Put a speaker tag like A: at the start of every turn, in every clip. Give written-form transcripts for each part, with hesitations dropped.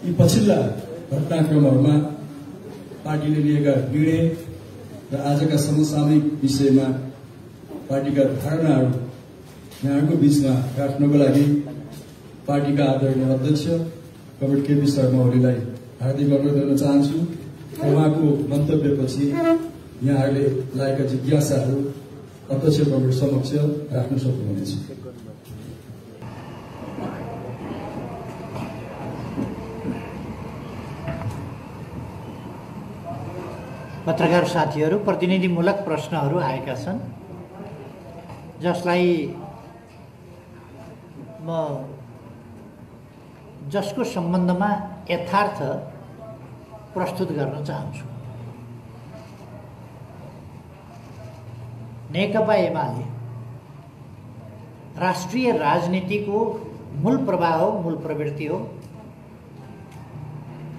A: यी पछिल्ला घटनाक्रमहरूमा पार्टीले लिएका निर्णय र आजका समसामयिक विषयमा पार्टीका धारणाहरू यहाँको बीचमा राख्नको लागि पार्टीका आदरणीय अध्यक्ष कमरेड केपी शर्मा ओलीलाई हार्दिक अनुरोध गर्न चाहन्छु। उहाँको मन्तव्यपछि यहाँहरूले लागेका जिज्ञासाहरू अध्यक्ष कमरेड समक्ष राख्न सक्नुहुनेछ।
B: पत्रकार साथीहरू, प्रतिनिधिमूलक प्रश्नहरू आएका छन् जसलाई म जसको सम्बन्धमा यथार्थ प्रस्तुत गर्न चाहन्छु। नेकपा एमाले राष्ट्रिय राजनीतिको मूल प्रवाह हो, मूल प्रवृत्ति हो।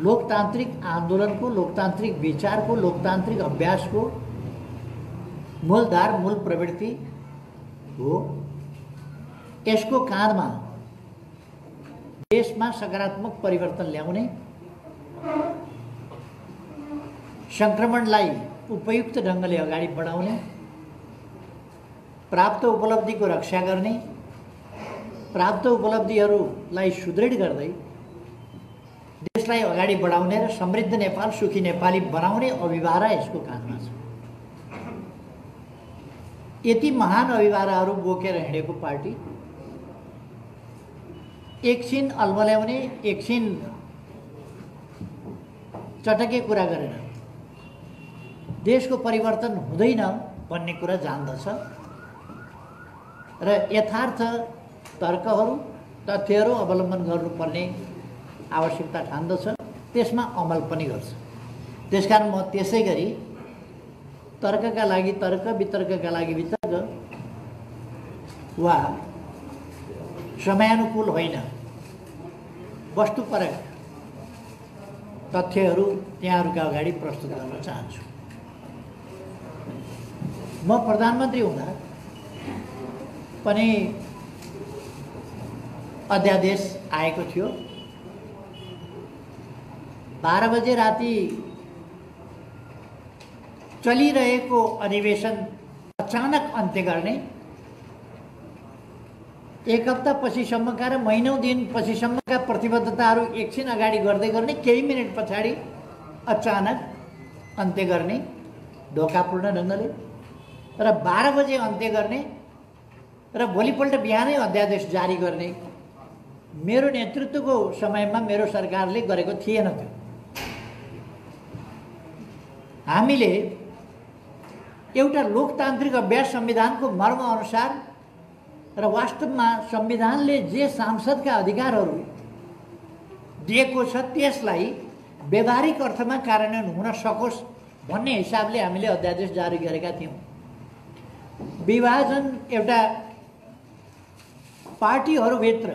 B: लोकतान्त्रिक आन्दोलनको, लोकतान्त्रिक विचारको, लोकतान्त्रिक अभ्यासको मूलधार, मूल प्रवृत्ति हो। यसको काँधमा देशमा सकारात्मक परिवर्तन ल्याउने, संक्रमणलाई उपयुक्त ढङ्गले अगाडि बढाउने, प्राप्त उपलब्धिको रक्षा गर्ने, प्राप्त उपलब्धिहरूलाई सुदृढ गर्दै देशलाई अगाडि बढाउने र समृद्ध नेपाल, सुखी नेपाली बनाउने अभिभारा यसको काँधमा छ। यति महान अभिभाराहरू बोकेर हिँडेको पार्टी एकछिन अल्मल्याउने, एकछिन चटके कुरा गरेर देशको परिवर्तन हुँदैन भन्ने कुरा जान्दछ र यथार्थ तर्कहरू, तथ्यहरू अवलम्बन गर्नुपर्ने आवश्यकता ठान्दछ, त्यसमा अमल पनि गर्छ। त्यसकारण म त्यसै गरी तर्कका लागि तर्क, वितर्कका लागि वितर्क वा समयानुकूल होइन, वस्तुपरक तथ्यहरू त्यहाँहरूका अगाडि प्रस्तुत गर्न चाहन्छु। म प्रधानमन्त्री हुँदा पनि अध्यादेश आएको थियो। 12 बजे राति चलिरहेको अधिवेशन अचानक अन्त्य गर्ने, एक हप्ता पछिसम्मका र महिनौँ दिन पछिसम्मका प्रतिबद्धताहरू एकछिन अगाडि गर्दै गर्ने, केही मिनट पछाडि अचानक अन्त्य गर्ने ढोकापूर्ण ढङ्गले र 12 बजे अन्त्य गर्ने र भोलिपल्ट बिहानै अध्यादेश जारी गर्ने मेरो नेतृत्वको समयमा मेरो सरकारले गरेको थिएन। त्यो हामीले एउटा लोकतान्त्रिक अभ्यास, संविधानको मर्म अनुसार र वास्तवमा संविधानले जे सांसदका अधिकारहरू दिएको छ त्यसलाई व्यावहारिक अर्थमा कार्यान्वयन हुन सकोस् भन्ने हिसाबले हामीले अध्यादेश जारी गरेका थियौँ। विभाजन एउटा पार्टीहरूभित्र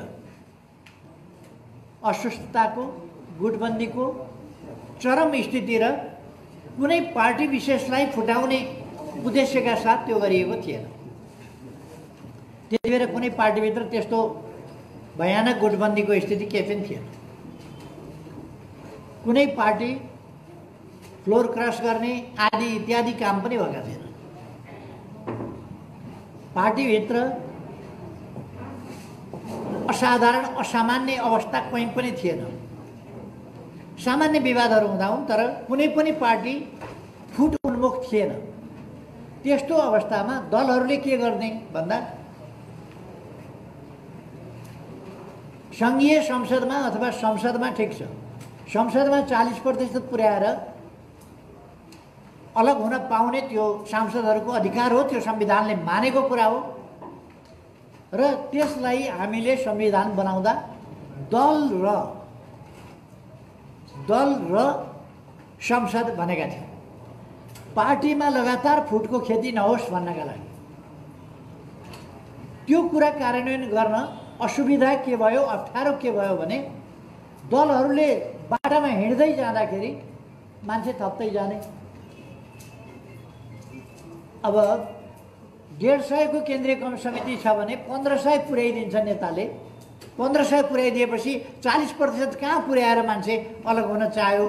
B: अस्वस्थताको, गुटबन्दीको चरम स्थिति र कुनै पार्टी विशेषलाई फुटाउने उद्देश्यका साथ त्यो गरिएको थिएन। त्यति बेला कुनै पार्टीभित्र त्यस्तो भयानक गुटबन्दीको स्थिति केही पनि थिएन। कुनै पार्टी फ्लोर क्रस गर्ने आदि इत्यादि काम पनि भएका थिएन। पार्टीभित्र असाधारण, असामान्य अवस्था कहीँ पनि थिएन। सामान्य विवादहरू हुँदा हुन्, तर कुनै पनि पार्टी फुट उन्मुख थिएन। त्यस्तो अवस्थामा दलहरूले के गर्ने भन्दा सङ्घीय संसदमा अथवा संसदमा ठिक छ, संसदमा 40% पुर्याएर अलग हुन पाउने त्यो सांसदहरूको अधिकार हो, त्यो संविधानले मानेको कुरा हो र त्यसलाई हामीले संविधान बनाउँदा दल र संसद भनेका थियौँ। पार्टीमा लगातार फुटको खेती नहोस् भन्नका लागि। त्यो कुरा कार्यान्वयन गर्न असुविधा के भयो, अप्ठ्यारो के भयो भने दलहरूले बाटामा हिँड्दै जाँदाखेरि मान्छे थप्दै जाने। अब 150 को केन्द्रीय समिति छ भने 1500 पुर्याइदिन्छ नेताले, 1500 पुर्याइदिएपछि 40% कहाँ पुर्याएर मान्छे अलग हुन चाह्यो,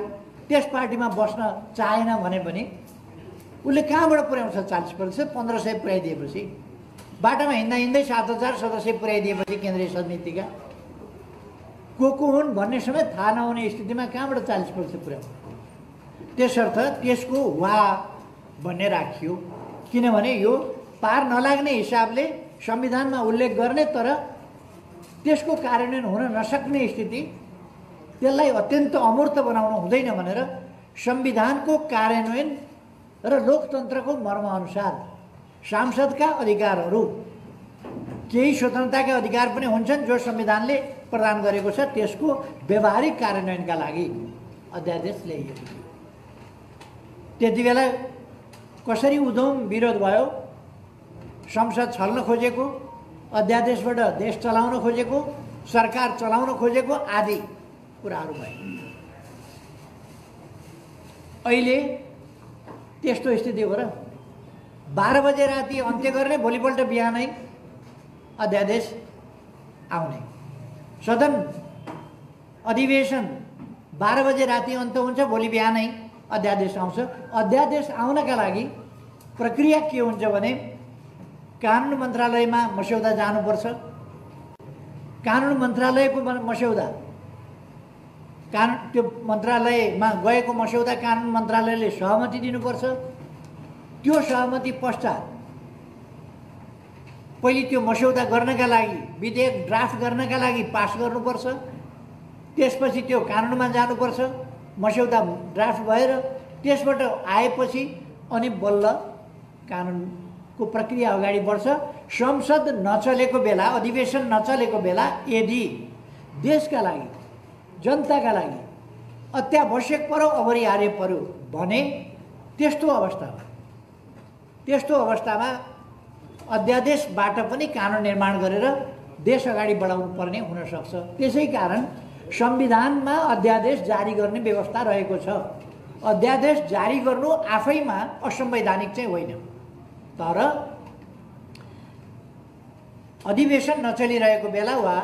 B: त्यस पार्टीमा बस्न चाहेन भने पनि उसले कहाँबाट पुर्याउँछ 40%? 1500 पुर्याइदिएपछि, बाटामा हिँड्दा हिँड्दै 7000 सदस्य पुर्याइदिएपछि केन्द्रीय समितिका को हुन् भन्ने समेत थाहा नहुने स्थितिमा कहाँबाट 40% पुर्याउँछ? त्यसर्थ त्यसको वा भन्ने राखियो, किनभने यो पार नलाग्ने हिसाबले संविधानमा उल्लेख गर्ने तर त्यसको कार्यान्वयन हुन नसक्ने स्थिति, त्यसलाई अत्यन्त अमूर्त बनाउनु हुँदैन भनेर संविधानको कार्यान्वयन र लोकतन्त्रको मर्मअनुसार सांसदका अधिकारहरू, केही स्वतन्त्रताका अधिकार पनि हुन्छन् जो संविधानले प्रदान गरेको छ, त्यसको व्यवहारिक कार्यान्वयनका लागि अध्यादेश ल्याइएको थियो। त्यति बेला कसरी उधम विरोध भयो, संसद छल्न खोजेको, अध्यादेशबाट देश चलाउन खोजेको, सरकार चलाउन खोजेको आदि कुराहरू भए। अहिले त्यस्तो स्थिति हो र 12 बजे राति अन्त्य गर्ने, भोलिपल्ट बिहानै अध्यादेश आउने। सदन अधिवेशन 12 बजे राति अन्त्य हुन्छ, भोलि बिहानै अध्यादेश आउँछ। अध्यादेश आउनका लागि प्रक्रिया के हुन्छ भने कानुन मन्त्रालयमा मस्यौदा जानुपर्छ। कानुन मन्त्रालयको मस्यौदा, त्यो मन्त्रालयमा गएको मस्यौदा कानुन मन्त्रालयले सहमति दिनुपर्छ। त्यो सहमति पश्चात पहिले त्यो मस्यौदा गर्नका लागि, विधेयक ड्राफ्ट गर्नका लागि पास गर्नुपर्छ। त्यसपछि त्यो कानुनमा जानुपर्छ, मस्यौदा ड्राफ्ट भएर त्यसबाट आएपछि अनि बल्ल कानुनको प्रक्रिया अगाडि बढ्छ। संसद नचलेको बेला, अधिवेशन नचलेको बेला यदि देशका लागि, जनताका लागि अत्यावश्यक पर्यो, अपरिहार्य पर्यो भने त्यस्तो अवस्थामा अध्यादेशबाट पनि कानुन निर्माण गरेर देश अगाडि बढाउनु पर्ने हुनसक्छ। त्यसै कारण संविधानमा अध्यादेश जारी गर्ने व्यवस्था रहेको छ। अध्यादेश जारी गर्नु आफैमा असंवैधानिक चाहिँ होइन, तर अधिवेशन नचलिरहेको बेला वा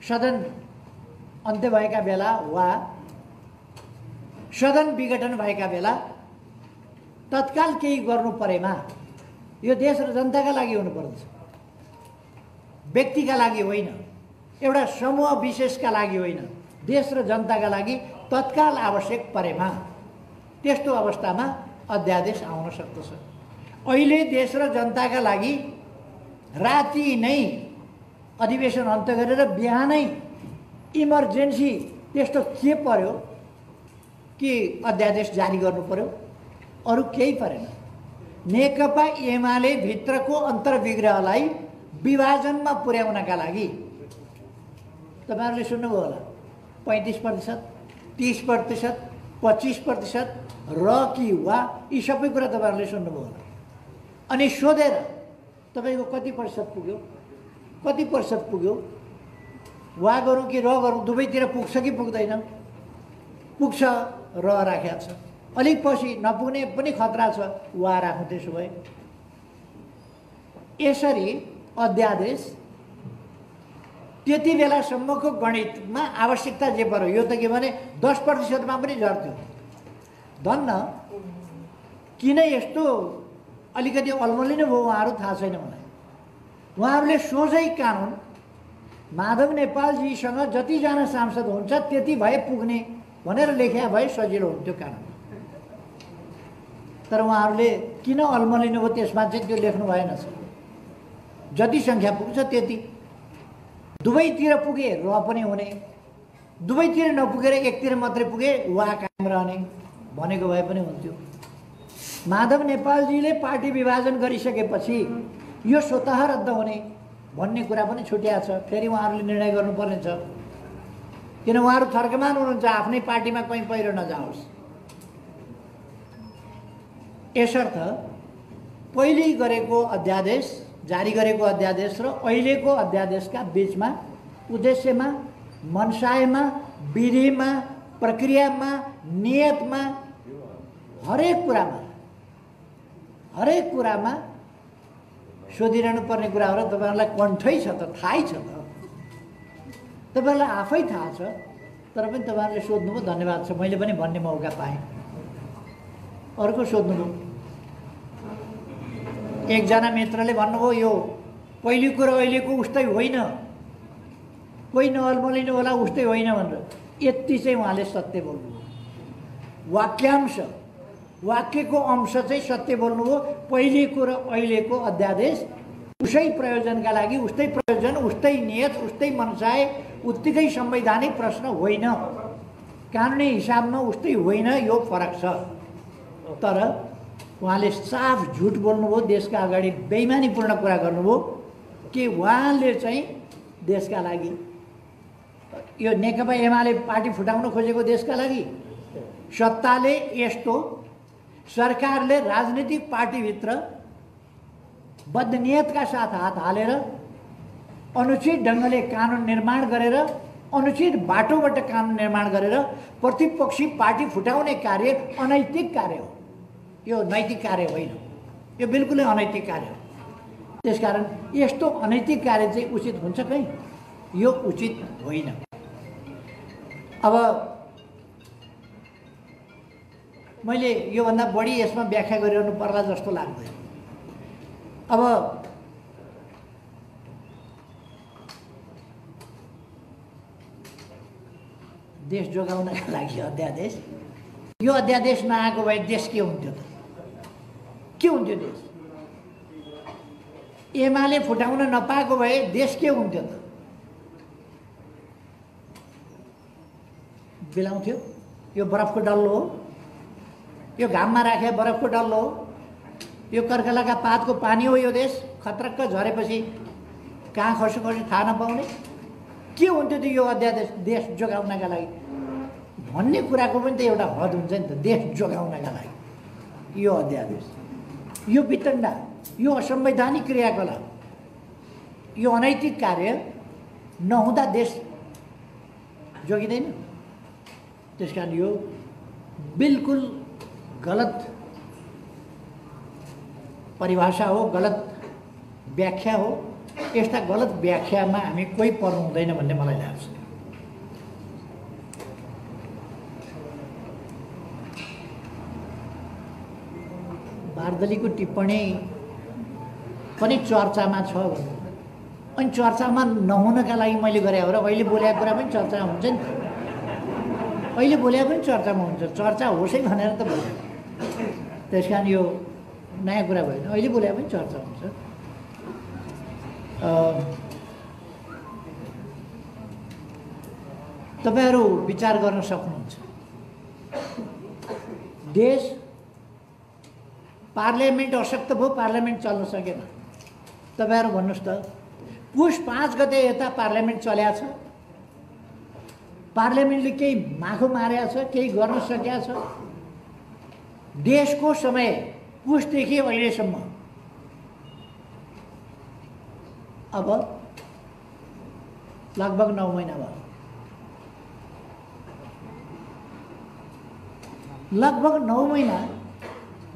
B: सदन अन्त्य भएका बेला वा सदन विघटन भएका बेला तत्काल केही गर्नु परेमा यो देश र जनताका लागि हुनुपर्दछ, व्यक्तिका लागि होइन, एउटा समूह विशेषका लागि होइन, देश र जनताका लागि तत्काल आवश्यक परेमा त्यस्तो अवस्थामा अध्यादेश आउन सक्दछ। अहिले देश र जनताका लागि राति नै अधिवेशन अन्त्य गरेर बिहानै इमर्जेन्सी त्यस्तो के पर्यो कि अध्यादेश जारी गर्नु पर्यो? अरू केही परेन। नेकपा एमाले भित्रको अन्तर्विग्रहलाई विभाजनमा पुर्याउनका लागि तपाईँहरूले सुन्नुभयो होला 35%, 30%, 25% र कि वा यी सबै कुरा तपाईँहरूले सुन्नुभयो होला। अनि सोधेर तपाईँको कति प्रतिशत पुग्यो, कति प्रतिशत पुग्यो, वा गरौँ कि र गरौँ, दुवैतिर पुग्छ कि पुग्दैन? पुग्छ, र राखेको छ। अलिक पछि नपुग्ने पनि खतरा छ, वा राखौँ। त्यसो भए यसरी अध्यादेश त्यति बेलासम्मको गणितमा आवश्यकता जे पर्यो, यो त के भने 10%मा पनि झर्थ्यो। धन्न किन यस्तो अलिकति अल्मलिनु भयो उहाँहरू थाहा छैन मलाई। उहाँहरूले सोझै कानुन माधव नेपालजीसँग जतिजना सांसद हुन्छ त्यति भए पुग्ने भनेर लेख्या भए सजिलो हुन्थ्यो कानुन। तर उहाँहरूले किन अल्मलिनु भयो त्यसमा चाहिँ त्यो लेख्नु भएनछ। जति सङ्ख्या पुग्छ त्यति, दुवैतिर पुगे र पनि हुने, दुवैतिर नपुगेर एकतिर मात्रै पुगे वा कायम रहने भनेको भए पनि हुन्थ्यो। माधव नेपालजीले पार्टी विभाजन गरिसकेपछि यो स्वतः रद्द हुने भन्ने कुरा पनि छुट्या छ। फेरि उहाँहरूले निर्णय गर्नुपर्ने छ, किन उहाँहरू थर्कमान हुनुहुन्छ, आफ्नै पार्टीमा कहीँ पहिरो नजाओस्। यसर्थ पहिले गरेको अध्यादेश, जारी गरेको अध्यादेश र अहिलेको अध्यादेशका बिचमा उद्देश्यमा, मनसायमा, विधिमा, प्रक्रियामा, नियतमा, हरेक कुरामा सोधिरहनु पर्ने कुराहरू तपाईँहरूलाई कन्ठै छ त, थाहै छ त। तपाईँहरूलाई आफै थाहा छ, तर पनि तपाईँहरूले सोध्नुभयो, धन्यवाद छ, मैले पनि भन्ने मौका पाएँ। अर्को सोध्नुभयो, एकजना मित्रले भन्नुभयो यो पहिलेको र अहिलेको उस्तै होइन, कोही नअल्मलिनु होला उस्तै होइन भनेर। यति चाहिँ उहाँले सत्य बोल्नुभयो, वाक्यांश वाक्यको अंश चाहिँ सत्य बोल्नुभयो। पहिलेको र अहिलेको अध्यादेश उसै प्रयोजनका लागि, उस्तै प्रयोजन, उस्तै नियत, उस्तै मनसाय, उत्तिकै संवैधानिक प्रश्न होइन, कानुनी हिसाबमा उस्तै होइन, यो फरक छ। तर उहाँले साफ झुट बोल्नुभयो, देशका अगाडि बेइमानीपूर्ण कुरा गर्नुभयो कि उहाँले चाहिँ देशका लागि यो नेकपा एमाले पार्टी फुटाउन खोजेको देशका लागि सत्ताले यस्तो, सरकारले राजनीतिक पार्टीभित्र बदनियतका साथ हात हालेर अनुचित ढङ्गले कानुन निर्माण गरेर, अनुचित बाटोबाट कानुन निर्माण गरेर प्रतिपक्षी पार्टी फुटाउने कार्य अनैतिक कार्य हो। यो नैतिक कार्य होइन, यो बिल्कुलै अनैतिक कार्य हो। त्यसकारण यस्तो अनैतिक कार्य चाहिँ उचित हुन्छ कहीँ? यो उचित होइन। अब मैले योभन्दा बढी यसमा व्याख्या गरिरहनु पर्ला जस्तो लाग्दैन। अब देश जोगाउनका लागि अध्यादेश, यो अध्यादेश नआएको भए देश के हुन्थ्यो त? के हुन्थ्यो देश? एमाले फुटाउन नपाएको भए देश के हुन्थ्यो त? बिलाउँथ्यो? यो बरफको डल्लो हो, यो घाममा राखे बरफको डल्लो हो, यो कर्कलाका पातको पानी हो। यो देश खत्रक्क झरेपछि कहाँ खस्यो खस्यो थाहा नपाउने के हुन्थ्यो त यो अध्यादेश देश जोगाउनका लागि भन्ने कुराको पनि त एउटा हद हुन्छ नि त। देश जोगाउनका लागि यो अध्यादेश, यो वितण्डा, यो असंवैधानिक क्रियाकलाप, यो अनैतिक कार्य नहुँदा देश जोगिँदैन। त्यसकारण यो बिल्कुल गलत परिभाषा हो, गलत व्याख्या हो। यस्ता गलत व्याख्यामा हामी कोही पर्नु हुँदैन भन्ने मलाई लाग्छ। बारदलीको टिप्पणी पनि चर्चामा छ भन्नु, अनि चर्चामा नहुनका लागि मैले गरे हो र अहिले बोलेको कुरा पनि चर्चामा हुन्छ नि त। अहिले बोले पनि चर्चामा हुन्छ, चर्चा होस् है भनेर त बोल्यो। त्यस कारण यो नयाँ कुरा भएन, अहिले बोले पनि चर्चा हुन्छ। तपाईँहरू विचार गर्न सक्नुहुन्छ, देश पार्लियामेन्ट अशक्त भयो, पार्लियामेन्ट चल्न सकेन। तपाईँहरू भन्नुहोस् त, पुष 5 गते यता पार्लियामेन्ट चल्या छ, पार्लियामेन्टले केही माखो मारेको छ, केही गर्न सकेको छ? देशको समय पुसदेखि अहिलेसम्म अब लगभग 9 महिना भयो। लगभग 9 महिना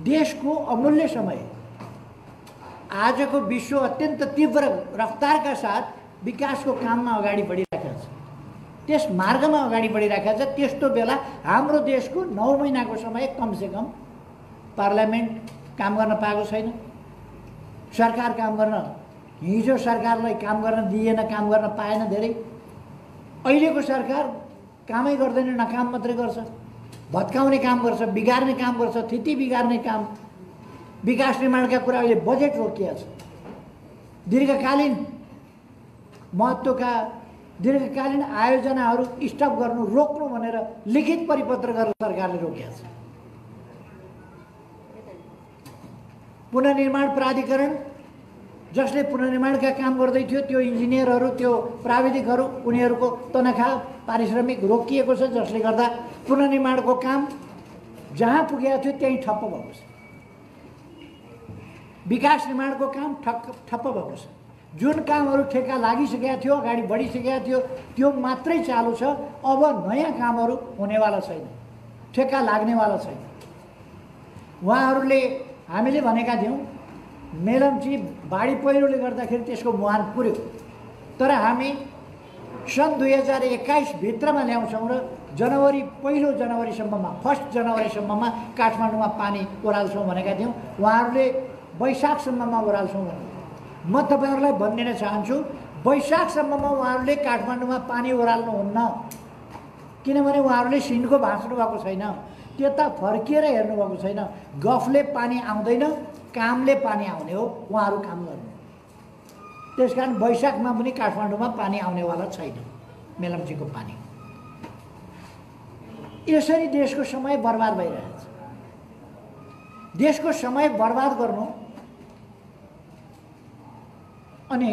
B: देशको अमूल्य समय, आजको विश्व अत्यन्त तीव्र रफ्तारका साथ विकासको काममा अगाडि बढिरहेको छ, त्यस मार्गमा अगाडि बढिरहेको छ। त्यस्तो बेला हाम्रो देशको 9 महिनाको समय कमसेकम पार्लियामेन्ट काम गर्न पाएको छैन, सरकार काम गर्न, हिजो सरकारलाई काम गर्न दिएन, काम गर्न पाएन धेरै। अहिलेको सरकार कामै गर्दैन, नकाम मात्रै गर्छ, भत्काउने काम गर्छ, बिगार्ने काम गर्छ, स्थिति बिगार्ने काम। विकास निर्माणका कुरा अहिले बजेट रोकिएको छ, दीर्घकालीन महत्त्वका दीर्घकालीन आयोजनाहरू स्टप गर्नु, रोक्नु भनेर लिखित परिपत्र गरेर सरकारले रोकेको छ। पुनर्निर्माण प्राधिकरण जसले पुनर्निर्माणका काम गर्दै थियो, त्यो इन्जिनियरहरू, त्यो प्राविधिकहरू, उनीहरूको तनखा पारिश्रमिक रोकिएको छ, जसले गर्दा पुनर्निर्माणको काम जहाँ पुगेको थियो त्यहीँ ठप्प भएको छ। विकास निर्माणको काम ठप्प भएको छ। जुन कामहरू ठेक्का लागिसकेका थियो, अगाडि बढिसकेका थियो, त्यो मात्रै चालु छ। अब नयाँ कामहरू हुनेवाला छैन, ठेक्का लाग्नेवाला छैन। उहाँहरूले हामीले भनेका थियौँ मेलम्ची बाढी पहिरोले गर्दाखेरि त्यसको मुहान पुर्यो, तर हामी सन् 2021 भित्रमा ल्याउँछौँ र जनवरी पहिलो जनवरीसम्ममा 1 जनवरीसम्ममा काठमाडौँमा पानी ओह्राल्छौँ भनेका थियौँ। उहाँहरूले वैशाखसम्ममा ओह्राल्छौँ भने म तपाईँहरूलाई भनिदिन चाहन्छु वैशाखसम्ममा उहाँहरूले काठमाडौँमा पानी ओह्राल्नुहुन्न, किनभने उहाँहरूले सिन्धको भाँच्नु भएको छैन, त्यता फर्किएर हेर्नुभएको छैन। गफले पानी आउँदैन, कामले पानी आउने हो, उहाँहरू काम गर्नु। त्यसकारण वैशाखमा पनि काठमाडौँमा पानी आउनेवाला छैन, मेलम्चीको पानी। यसरी देशको समय बर्बाद भइरहेछ। देशको समय बर्बाद गर्नु अनि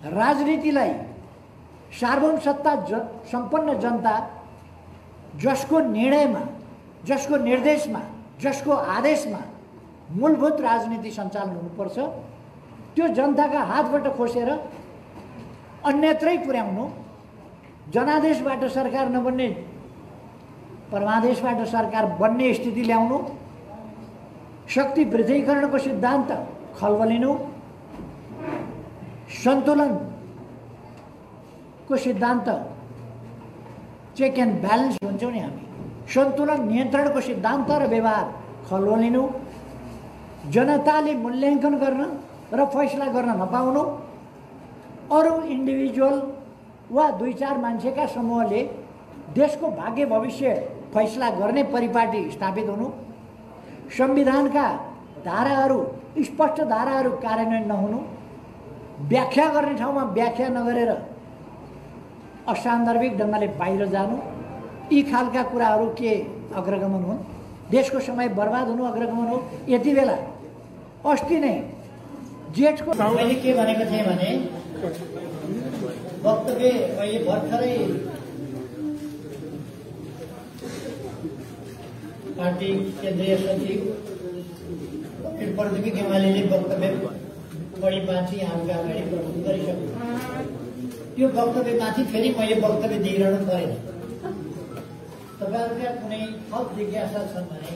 B: राजनीतिलाई सार्वभौम सत्ता सम्पन्न जनता जसको निर्णयमा, जसको निर्देशमा, जसको आदेशमा मूलभूत राजनीति सञ्चालन हुनुपर्छ, त्यो जनताका हातबाट खोसेर अन्यत्रै पुर्याउनु, जनादेशबाट सरकार नबन्ने परमादेशबाट सरकार बन्ने स्थिति ल्याउनु, शक्ति वृद्धिकरणको सिद्धान्त खल्बलिनु, सन्तुलनको सिद्धान्त चेक एन्ड ब्यालेन्स भन्छौँ नि हामी, सन्तुलन नियन्त्रणको सिद्धान्त र व्यवहार खल्बलिनु, जनताले मूल्याङ्कन गर्न र फैसला गर्न नपाउनु, अरू इन्डिभिजुअल वा 2-4 मान्छेका समूहले देशको भाग्य भविष्य फैसला गर्ने परिपाटी स्थापित हुनु, संविधानका धाराहरू स्पष्ट धाराहरू कार्यान्वयन नहुनु, व्याख्या गर्ने ठाउँमा व्याख्या नगरेर असान्दर्भिक ढङ्गले बाहिर जानु, यी खालका कुराहरू के अग्रगमन हुन्? देशको समय बर्बाद हुनु अग्रगमन हो। यति बेला अस्ति नै जेठको मैले के भनेको थिएँ भने वक्तव्य अहिले भर्खरै पार्टी केन्द्रीय सचिव प्रदीप गेवालीले वक्तव्य बढी मान्छे यहाँका अगाडि प्रस्तुत गरिसक्यो। त्यो वक्तव्यमाथि फेरि मैले वक्तव्य दिइरहनु परेन। तपाईँहरूका कुनै थप जिज्ञासा छन् भने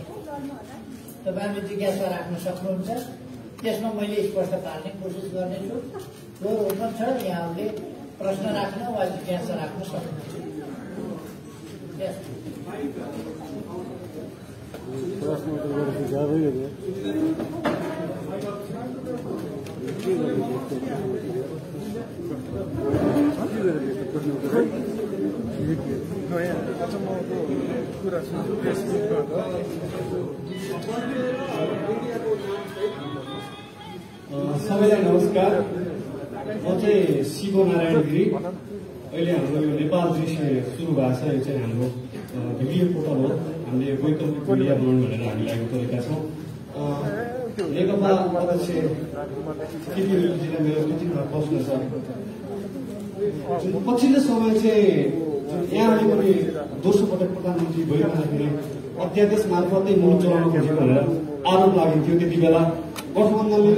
B: तपाईँहरूले जिज्ञासा राख्न सक्नुहुन्छ, त्यसमा मैले स्पष्ट पार्ने कोसिस गर्नेछु। जो ओपन छ, यहाँहरूले प्रश्न राख्न वा जिज्ञासा राख्न सक्नुहुन्छ।
C: सबैलाई नमस्कार। म चाहिँ शिव नारायण गिरी। अहिले हाम्रो यो नेपाल दृश्य सुरु भएको छ। यो चाहिँ हाम्रो भिडियो पोर्टल हो। हामीले वैकल्पिक मिडिया बनाउनु भनेर हामी लागि गरेका छौँ। नेकपा अध्यक्ष केपी ओलीजीलाई मेरो मिटिङमा प्रश्न छ। पछिल्लो समय चाहिँ यहाँले पनि दोस्रो पटक प्रधानमन्त्री भइरहँदाखेरि अध्यादेश मार्फतै मुलुक चलाउन खोजेको भनेर आरोप लाग्थ्यो। त्यति बेला गठबन्धनले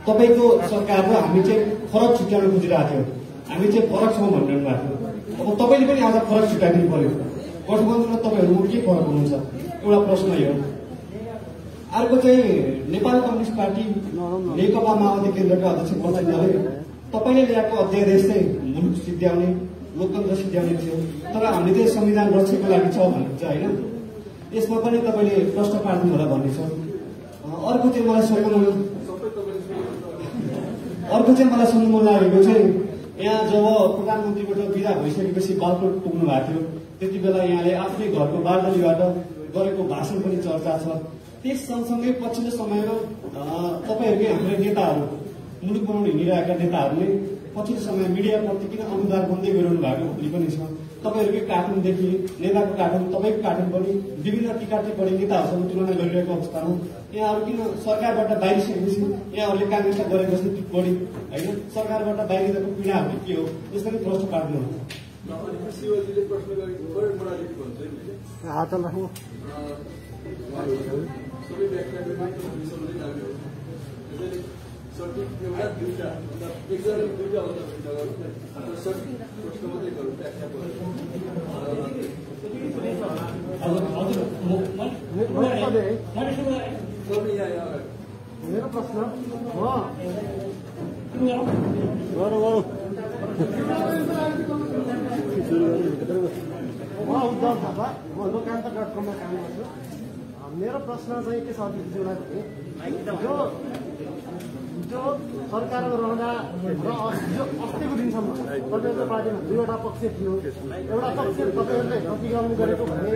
C: तपाईँको सरकार र हामी चाहिँ फरक छुट्याउन खोजिरहेको थियो, हामी चाहिँ फरक छौँ भनिरहनु भएको थियो। अब तपाईँले पनि आज फरक छुट्याइदिनु पर्यो। गठबन्धन र तपाईँहरूमा के फरक हुनुहुन्छ? एउटा प्रश्न यो। अर्को चाहिँ नेपाल कम्युनिस्ट पार्टी नेकपा माओवादी केन्द्रका अध्यक्ष बच्चनले तपाईँले ल्याएको अध्यादेश चाहिँ मुलुक सिद्ध्याउने, लोकतन्त्र सिद्ध्याउने थियो, तर हामीले चाहिँ संविधान रक्षाको लागि छ भन्नुहुन्छ होइन? यसमा पनि तपाईँले प्रश्न पार्नु होला भन्ने छ। अर्को चाहिँ मलाई सुन्नु मन लागेको चाहिँ यहाँ जब प्रधानमन्त्रीबाट विदा भइसकेपछि बालकोट पुग्नु भएको थियो, त्यति बेला यहाँले आफ्नै घरको बारदलीबाट गरेको भाषण पनि चर्चा छ। त्यस सँगसँगै पछिल्लो समयमा तपाईँहरूकै हाम्रो नेताहरू, मुलुक बनाउन हिँडिरहेका नेताहरूले पछिल्लो समय मिडियाप्रति किन अनुदार बन्दै गइरहनु भएको भन्ने पनि छ। तपाईँहरूकै कार्टुनदेखि नेताको कार्टुन, तपाईँको कार्टुन पनि विभिन्न टिका टिप्पणी नेताहरूसँग तुलना गरिरहेको अवस्थामा यहाँहरू किन सरकारबाट बाहिरिसकेपछि यहाँहरूले काङ्ग्रेसलाई गरेको जस्तो टिप्पणी होइन, सरकारबाट बाहिरिएको पीडाहरू के हो, यसमा पनि प्रश्न पार्नुहुन्छ।
D: सठिक एउटा दुईटा एकजना दुईटा सठिक प्रश्न मात्रै गरौँ व्याख्या
E: मेरो प्रश्न उद्धव थापा, म लोकान्त.com मा काम गर्छु। मेरो प्रश्न चाहिँ के छ अध्यक्षज्यूलाई भने जो सरकारमा रहँदा र अस्तिको दिनसम्म तपाईँहरूको पार्टीमा दुईवटा पक्ष थियो। एउटा पक्ष तपाईँहरूले प्रतिगमन गरेको भने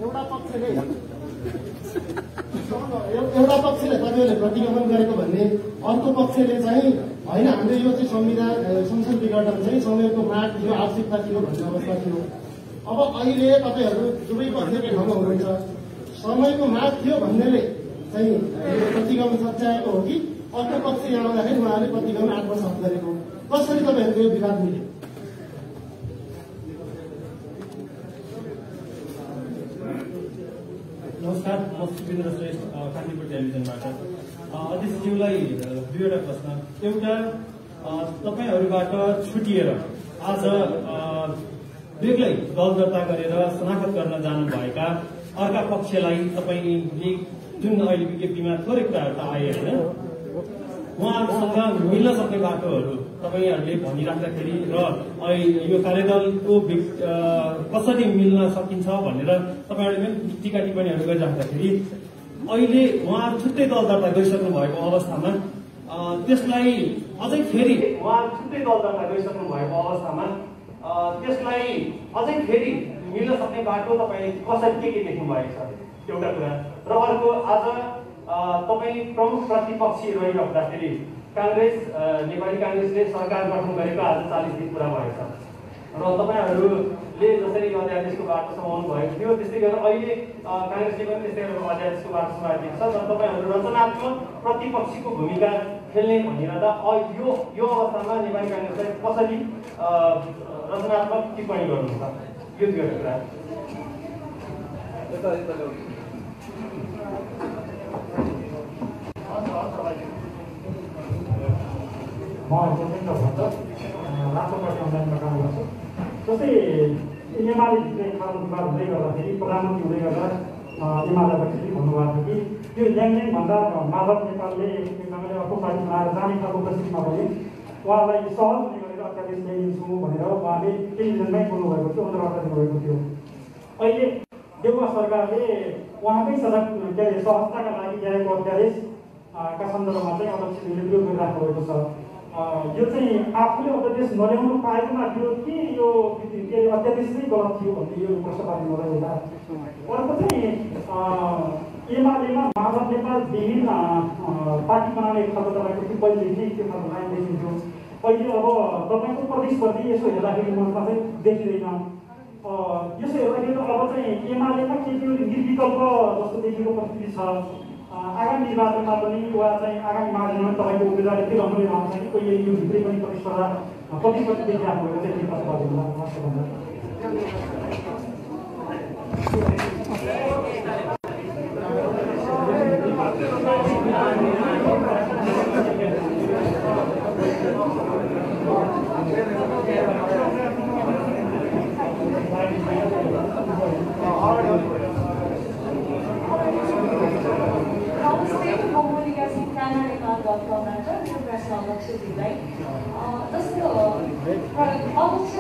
E: एउटा पक्षले तपाईँहरूले प्रतिगमन गरेको भन्ने, अर्को पक्षले चाहिँ होइन हाम्रो यो चाहिँ संविधान संसद विघटन चाहिँ समयको माग थियो, आवश्यकता थियो भन्ने अवस्था थियो। अब अहिले तपाईँहरू दुवै पक्षकै ठाउँमा हुनुहुन्छ। समयको माग थियो भन्नेले चाहिँ प्रतिगमन सच्याएको हो कि अर्को पक्ष यहाँ आउँदाखेरि उहाँले प्रतिगमन आत्मसात गरेको, कसरी तपाईँहरूको यो विवाद मिल्यो?
F: नमस्कार, म सुपेन्द्र श्रेष्ठ कान्तिपुर टेलिभिजनबाट। अध्यक्षज्यूलाई दुईवटा प्रश्न। एउटा, तपाईँहरूबाट छुटिएर आज बेग्लै दल दर्ता गरेर शनाखत गर्न जानुभएका अर्का पक्षलाई तपाईँले जुन अहिले विज्ञप्तिमा थोरै कुराहरू त आए होइन, उहाँहरूसँग मिल्न सक्ने बाटोहरू तपाईँहरूले भनिराख्दाखेरि र यो कार्यदलको कसरी मिल्न सकिन्छ भनेर तपाईँहरूले पनि टीका टिप्पणीहरू गरिराख्दाखेरि अहिले उहाँहरू छुट्टै दल दर्ता गरिसक्नु भएको अवस्थामा त्यसलाई अझै फेरि मिल्न सक्ने बाटो तपाईँ कसरी के देख्नु भएको छ, एउटा कुरा। र अर्को, आज तपाईँ प्रमुख प्रतिपक्षी रहिरहँदाखेरि काङ्ग्रेस नेपाली काङ्ग्रेसले सरकार गठन गरेको आज 40 दिन पुरा भएको छ र तपाईँहरूले जसरी अध्यादेशको बाटो समाउनु भएको थियो त्यस्तै गरेर अहिले काङ्ग्रेसले पनि त्यस्तै गरेर अध्यादेशको बाटो समाइदिएको छ र तपाईँहरू रचनात्मक प्रतिपक्षीको भूमिका खेल्ने भनिरहँदा यो अवस्थामा नेपाली काङ्ग्रेसलाई कसरी रचनात्मक टिप्पणी गर्नुहुन्छ, यो दुईवटा कुरा।
G: म जितेन्द्र भट्ट, राष्ट्रपति अनलाइनमा काम गर्छु। जस्तै एमाले खालको विवाद हुँदै गर्दाखेरि प्रधानमन्त्री हुँदै गर्दा एमालेबाट भन्नुभएको थियो कि यो ल्याङल्याङभन्दा माधव नेपालले अर्को पार्टी बनाएर जाने खालको परिस्थितिमा पनि उहाँलाई सहज हुने गरेर अध्यादेश ल्याइदिन्छु भनेर उहाँले टेलिभिजनमै बोल्नुभएको थियो, अन्तर्वार्ता दिनुभएको थियो। अहिले देउवा सरकारले उहाँकै सहजताका लागि ल्याएको अध्यादेश का सन्दर्भमा चाहिँ अध्यक्षले विरोध गरिराख्नु भएको छ। यो चाहिँ आफूले अध्यादेश नल्याउनु पाएकोमा विरोध कि यो अध्यादेश नै गलत थियो भन्ने यो प्रश्नवादी मलाई एउटा। अर्को चाहिँ एमालेमा माधव नेपाल विहीन पार्टी बनाउने खालको तपाईँको टिप्पणी लेख्ने त्यो खालको लाइन देखिन्थ्यो। अहिले अब तपाईँको प्रतिस्पर्धी यसो हेर्दाखेरि मनमा चाहिँ देखिँदैन। यसो हेर्दाखेरि अब चाहिँ एमालेमा के त्यो निर्विकल्प जस्तो देखिएको परिस्थिति छ। आगामी निर्वाचनमा पनि वा चाहिँ आगामी मार्चमा तपाईँको उम्मेदवार यति रमाइलो रहन्छ कि कोही यो भित्रै पनि प्रतिस्पर्धी देखिराख्नु भएको चाहिँ
H: जस्तो अध्यक्ष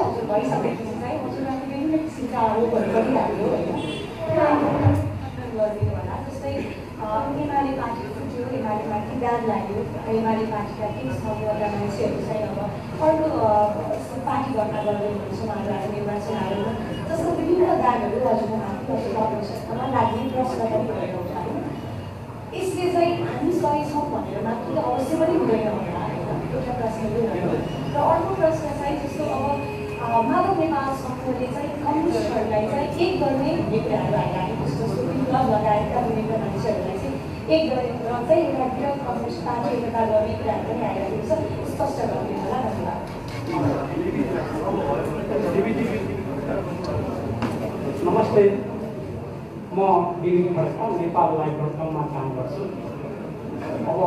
H: हजुर भइसकेपछि चाहिँ हजुरमाथि विभिन्न किसिमका आरोपहरू गरिहाल्यो होइन, गरिदिनु होला। जस्तै एमाले पार्टी फुट्यो, एमाले पार्टी गाड लाग्यो, एमाले पार्टीका केही समूहका मान्छेहरू चाहिँ अब अर्को पार्टी घटना गर्दै हुनुहुन्छ उहाँहरू निर्वाचन आयोगमा, जस्तो विभिन्न गाडहरू हजुरमाथि अवसरमा लाग्ने प्रश्न पनि भएको हुन्छ होइन। यसले चाहिँ हामी सही छौँ भनेर मात्र अवश्य पनि हुँदैन होला होइन, एउटा प्रश्न यो भयो। र अर्को प्रश्न चाहिँ जस्तो अब माधव नेपाल समूहले चाहिँ कम्युनिस्टहरूलाई चाहिँ एक गर्ने भन्ने कुराहरू आइरहेको छ। जस्तो विप्लव लगायतका विभिन्न मान्छेहरूलाई चाहिँ एक गरेर चाहिँ एउटा विरोध कम्युनिस्ट पार्टी एकता गर्ने कुराहरू पनि आइरहेको छ, स्पष्ट गर्ने होला। धन्यवाद।
G: नमस्ते, म बिरिङ खड्का, नेपाल लाइभ.com मा काम गर्छु। अब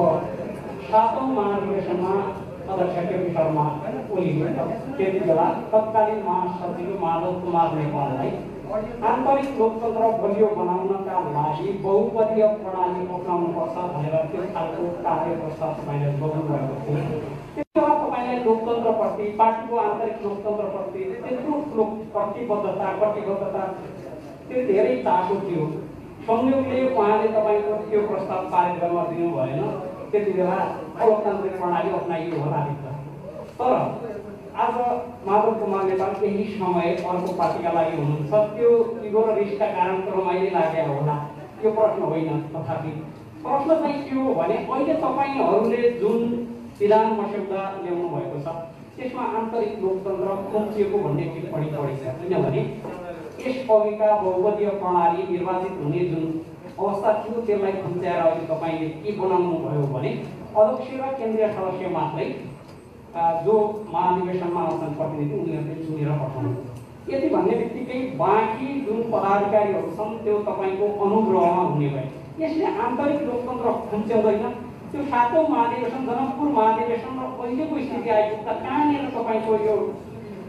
G: 7औं महाधिवेशनमा अध्यक्ष केपी शर्मा ओलीले त्यति बेला तत्कालीन महासचिव माधव कुमार नेपाललाई आन्तरिक लोकतन्त्र बलियो बनाउनका लागि बहुपदीय प्रणाली अपनाउनुपर्छ भनेर त्यो खालको कार्य प्रस्ताव तपाईँले बोल्नु भएको थियो। त्यसो भए तपाईँले लोकतन्त्रप्रति, पार्टीको आन्तरिक लोकतन्त्रप्रति त्यत्रो ठुलो
I: प्रतिबद्धता कटिबद्धता त्यो धेरै चासो थियो। संयोगले उहाँले तपाईँको त्यो प्रस्ताव पारित गर्न दिनु भएन। त्यति बेला लोकतान्त्रिक प्रणाली अप्नाइयो होला भित्र। तर आज माधव कुमार नेपाल केही समय अर्को पार्टीका लागि हुनुहुन्छ, त्यो इगो र रिसका कारण रमाइलो लागेको होला, त्यो प्रश्न होइन। तथापि प्रश्न चाहिँ के हो भने अहिले तपाईँहरूले जुन विधान मस्यौदा ल्याउनु भएको छ त्यसमा आन्तरिक लोकतन्त्र खुम्चिएको भन्ने टिप्पणी परेको छ। किनभने यस अघिका बहुपदीय प्रणाली निर्वाचित हुने जुन अवस्था थियो त्यसलाई खुम्च्याएर अहिले तपाईँले के बनाउनु भयो भने अध्यक्ष र केन्द्रीय सदस्य मात्रै जो महाधिवेशनमा आउँछन् प्रतिनिधि उनीहरूले चुनेर पठाउनु। यति भन्ने बित्तिकै बाँकी जुन पदाधिकारीहरू छन् त्यो तपाईँको अनुग्रहमा हुने भए यसले आन्तरिक लोकतन्त्र खुम्च्याउँदैन। त्यो 7औं महाधिवेशन जनकपुर महाधिवेशन र अहिलेको स्थिति आइपुग्दा कहाँनिर तपाईँको यो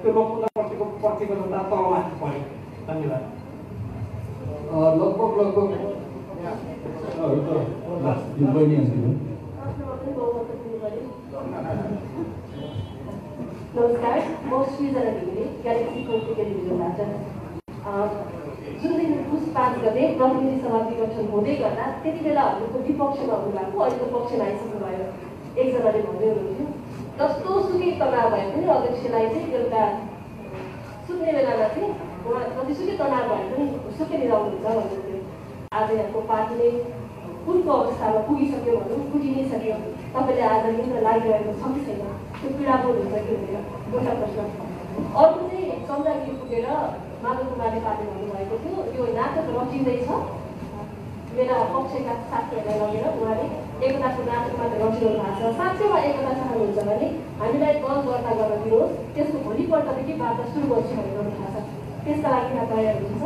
I: त्यो लोकतन्त्रप्रतिको प्रतिबद्धता तलमाथि पर्यो? धन्यवाद।
A: लगभग
J: नमस्कार, म सृजना ढिमिरे ग्यालेक्सी पोलिटिकल टेलिभिजनबाट। जुन दिन पुस 5 गते प्रतिनिधि सभा विघटन हुँदै गर्दा त्यति बेलाहरूको विपक्षमा हुनुभएको अहिलेको पक्षमा आइसक्नु भयो। एकजनाले भन्दै हुनुहुन्थ्यो जस्तो सुकै तनाव भए पनि अध्यक्षलाई चाहिँ एउटा सुत्ने बेलामा चाहिँ उहाँ जतिसुकै तनाव भए पनि सुकै मिलाउनुहुन्छ भन्नुहुन्थ्यो। आज यहाँको पार्टीले कुनको अवस्थामा पुगिसक्यो भनौँ, पुगि नै सक्यो। तपाईँले आज लिन लागिरहेको छ कि छैन, त्यो पीडाको हुन्छ कि हुँदैन, एउटा प्रश्न। अर्को चाहिँ चन्द्रगिरी पुगेर माधव कुमार नेपालले भन्नुभएको थियो यो नाटक रचिँदैछ, मेरा पक्षका साथीहरूलाई लगेर उहाँले एकताको नाटक मात्र रचिरहनु भएको छ। साँच्चैमा एकता चाहनुहुन्छ भने हामीलाई दल दर्ता गर्न दिनुहोस्, त्यसको भोलिपल्टदेखि वार्ता सुरु गर्छु भनेर गर्नु भएको छ। त्यसका लागि यहाँ तयार हुनुहुन्छ।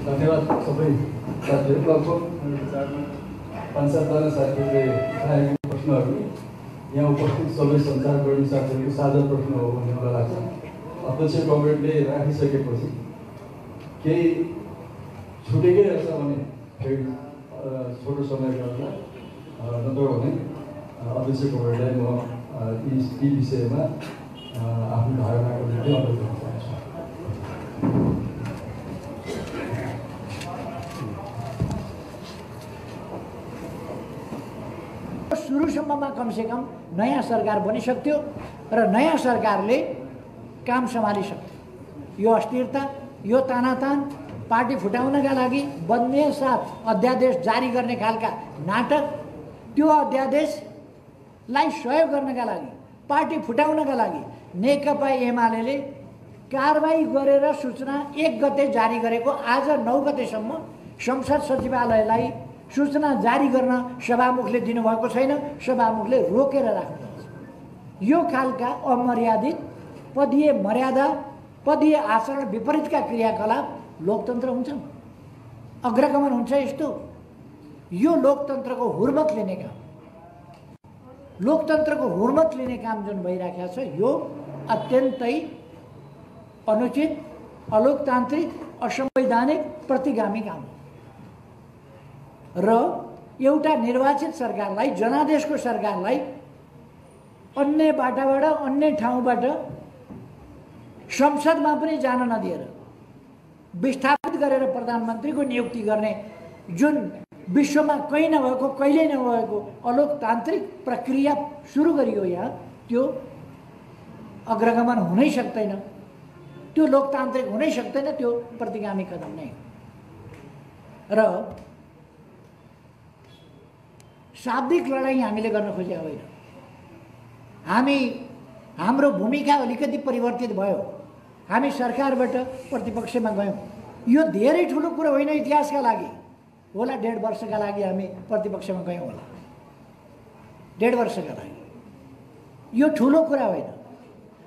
A: धन्यवाद सबै साथीहरू। लगभग 5-7जना साथीहरूले उठाएको प्रश्नहरू यहाँ उपस्थित सबै सञ्चारकर्मी साथीहरूको साझा प्रश्न हो भन्ने मलाई लाग्छ। अध्यक्ष कमरेडले राखिसकेपछि केही छुटेकै रहेछ भने फेरि छोटो समय गर्दा नत्र भने अध्यक्ष कमरेडलाई म यी विषयमा आफ्नो धारणाको निम्ति अनुरोध गर्न चाहन्छु।
B: सुरुसम्ममा कमसेकम नयाँ सरकार बनिसक्थ्यो र नयाँ सरकारले काम सम्हालिसक्थ्यो। यो अस्थिरता, यो तानातान पार्टी फुटाउनका लागि बन्ने साथ अध्यादेश जारी गर्ने खालका नाटक, त्यो अध्यादेशलाई सहयोग गर्नका लागि, पार्टी फुटाउनका लागि नेकपा एमाले कारबाही गरेर सूचना 1 गते जारी गरेको आज 9 गतेसम्म संसद सचिवालयलाई सूचना जारी गर्न सभामुखले दिनुभएको छैन। सभामुखले रोकेर राख्नुहुन्छ। यो खालका अमर्यादित पदीय मर्यादा, पदीय आचरण विपरीतका क्रियाकलाप लोकतन्त्र हुन्छन्, अग्रगमन हुन्छ। यस्तो यो लोकतन्त्रको हुर्मत लिने काम, लोकतन्त्रको हुर्मत लिने काम जुन भइरहेको छ यो अत्यन्तै अनुचित, अलोकतान्त्रिक, असंवैधानिक, प्रतिगामी काम हो। र एउटा निर्वाचित सरकारलाई, जनादेशको सरकारलाई अन्य बाटाबाट, अन्य ठाउँबाट संसदमा पनि जान नदिएर विस्थापित गरेर प्रधानमन्त्रीको नियुक्ति गर्ने जुन विश्वमा कहीँ नभएको, कहिल्यै नभएको अलोकतान्त्रिक प्रक्रिया सुरु गरियो यहाँ, त्यो अग्रगमन हुनै सक्दैन, त्यो लोकतान्त्रिक हुनै सक्दैन, त्यो प्रतिगामी कदम नै हो। र शाब्दिक लडाइँ हामीले गर्न खोजेका होइन। हाम्रो भूमिका अलिकति परिवर्तित भयो। हामी सरकारबाट प्रतिपक्षमा गयौँ। यो धेरै ठुलो कुरो होइन इतिहासका लागि। होला 1.5 वर्षका लागि हामी प्रतिपक्षमा गयौँ होला, 1.5 वर्षका लागि। यो ठुलो कुरा होइन।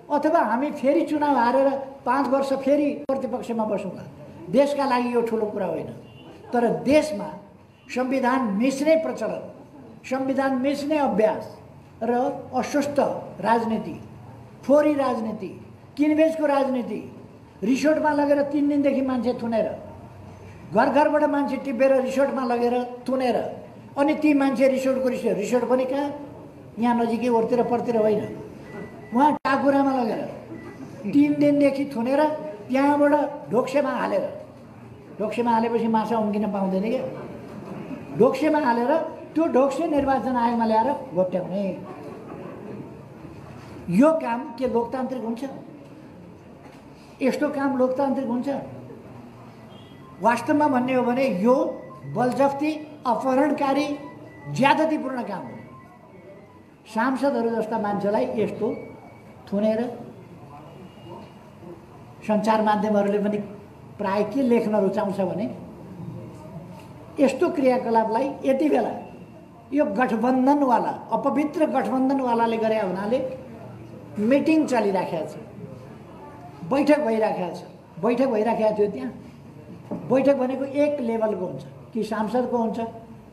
B: अथवा हामी फेरि चुनाव हारेर 5 वर्ष फेरि प्रतिपक्षमा बसौँला, देशका लागि यो ठुलो कुरा होइन। तर देशमा संविधान मिच्ने प्रचलन, संविधान मिच्ने अभ्यास र अस्वस्थ राजनीति, फोरी राजनीति, किनबेचको राजनीति, रिसोर्टमा लगेर 3 दिनदेखि मान्छे थुनेर, घर घरबाट मान्छे टिपेर रिसोर्टमा लगेर थुनेर, अनि ती मान्छे रिसोर्ट पनि कहाँ, यहाँ नजिकै ओरतिर परतिर होइन, उहाँ टाकुरामा लगेर 3 दिनदेखि थुनेर त्यहाँबाट ढोक्सेमा हालेर, ढोक्सेमा हालेपछि माछा उम्किन पाउँदैन क्या, ढोक्सेमा हालेर त्यो ढोक्से निर्वाचन आयोगमा ल्याएर घोप्ट्याउने। यो काम के लोकतान्त्रिक हुन्छ? यस्तो काम लोकतान्त्रिक हुन्छ? वास्तवमा भन्ने हो भने यो बलजफ्ती अपहरणकारी ज्यादतीपूर्ण काम हो। सांसदहरू जस्ता मान्छेलाई यस्तो थुनेर सञ्चार माध्यमहरूले पनि प्राय के लेख्न रुचाउँछ भने यस्तो क्रियाकलापलाई यति बेला यो गठबन्धनवाला अपवित्र गठबन्धनवालाले गरे हुनाले मिटिङ चलिराखेको छ, बैठक भइराखेको छ। बैठक भइराखेको थियो त्यहाँ। बैठक भनेको एक लेभलको हुन्छ, कि सांसदको हुन्छ,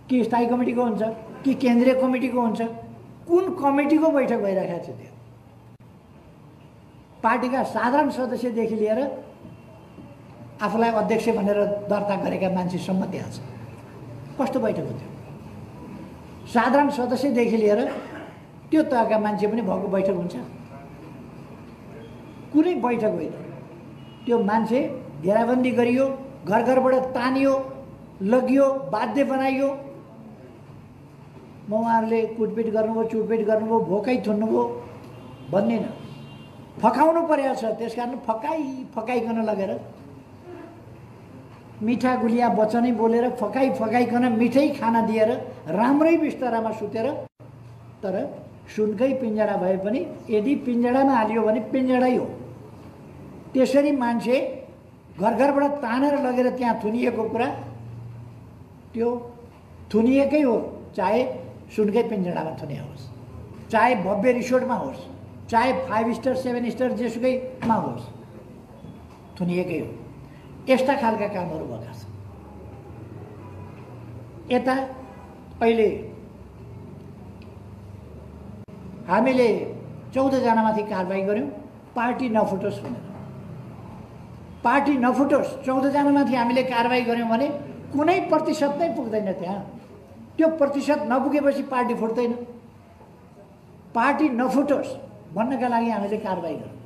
B: कि स्थायी कमिटीको हुन्छ, कि केन्द्रीय कमिटीको हुन्छ। कुन कमिटीको बैठक भइराखेको छ त्यो? पार्टीका साधारण सदस्यदेखि लिएर आफूलाई अध्यक्ष भनेर दर्ता गरेका मान्छेसम्म त्यहाँ छ। कस्तो बैठक हो त्यो? साधारण सदस्यदेखि लिएर त्यो तहका मान्छे पनि भएको बैठक हुन्छ? कुनै बैठक होइन। त्यो मान्छे घेराबन्दी गरियो, घर घरबाट तानियो, लगियो, बाध्य बनाइयो। उहाँहरूले कुटपिट गर्नुभयो, चुटपिट गर्नुभयो, भोकै थुन्नुभयो भन्ने न, फकाउनु परेको छ। त्यस कारण फकाइकन लगेर मिठा गुलिया वचनै बोलेर फकाइकन मिठै खाना दिएर राम्रै बिस्तारामा सुतेर, तर सुनकै पिञ्जडा भए पनि यदि पिञ्जडामा हालियो भने पिञ्जडै हो। त्यसरी मान्छे घर घरबाट तानेर लगेर त्यहाँ थुनिएको कुरा त्यो थुनिएकै हो। चाहे सुनकै पिञ्जडामा थुनिया होस्, चाहे भव्य रिसोर्टमा होस्, चाहे 5 स्टार 7 स्टार जेसुकैमा होस्, थुनिएकै हो। यस्ता खालका कामहरू भएका छन्। यता अहिले हामीले 14 जनामाथि कारबाही गऱ्यौँ, पार्टी नफुटोस् भनेर। पार्टी नफुटोस्, 14 जनामाथि हामीले कारबाही गऱ्यौँ भने कुनै प्रतिशत नै पुग्दैन त्यहाँ। त्यो प्रतिशत नपुगेपछि पार्टी फुट्दैन। पार्टी नफुटोस् भन्नका लागि हामीले कारबाही गऱ्यौँ।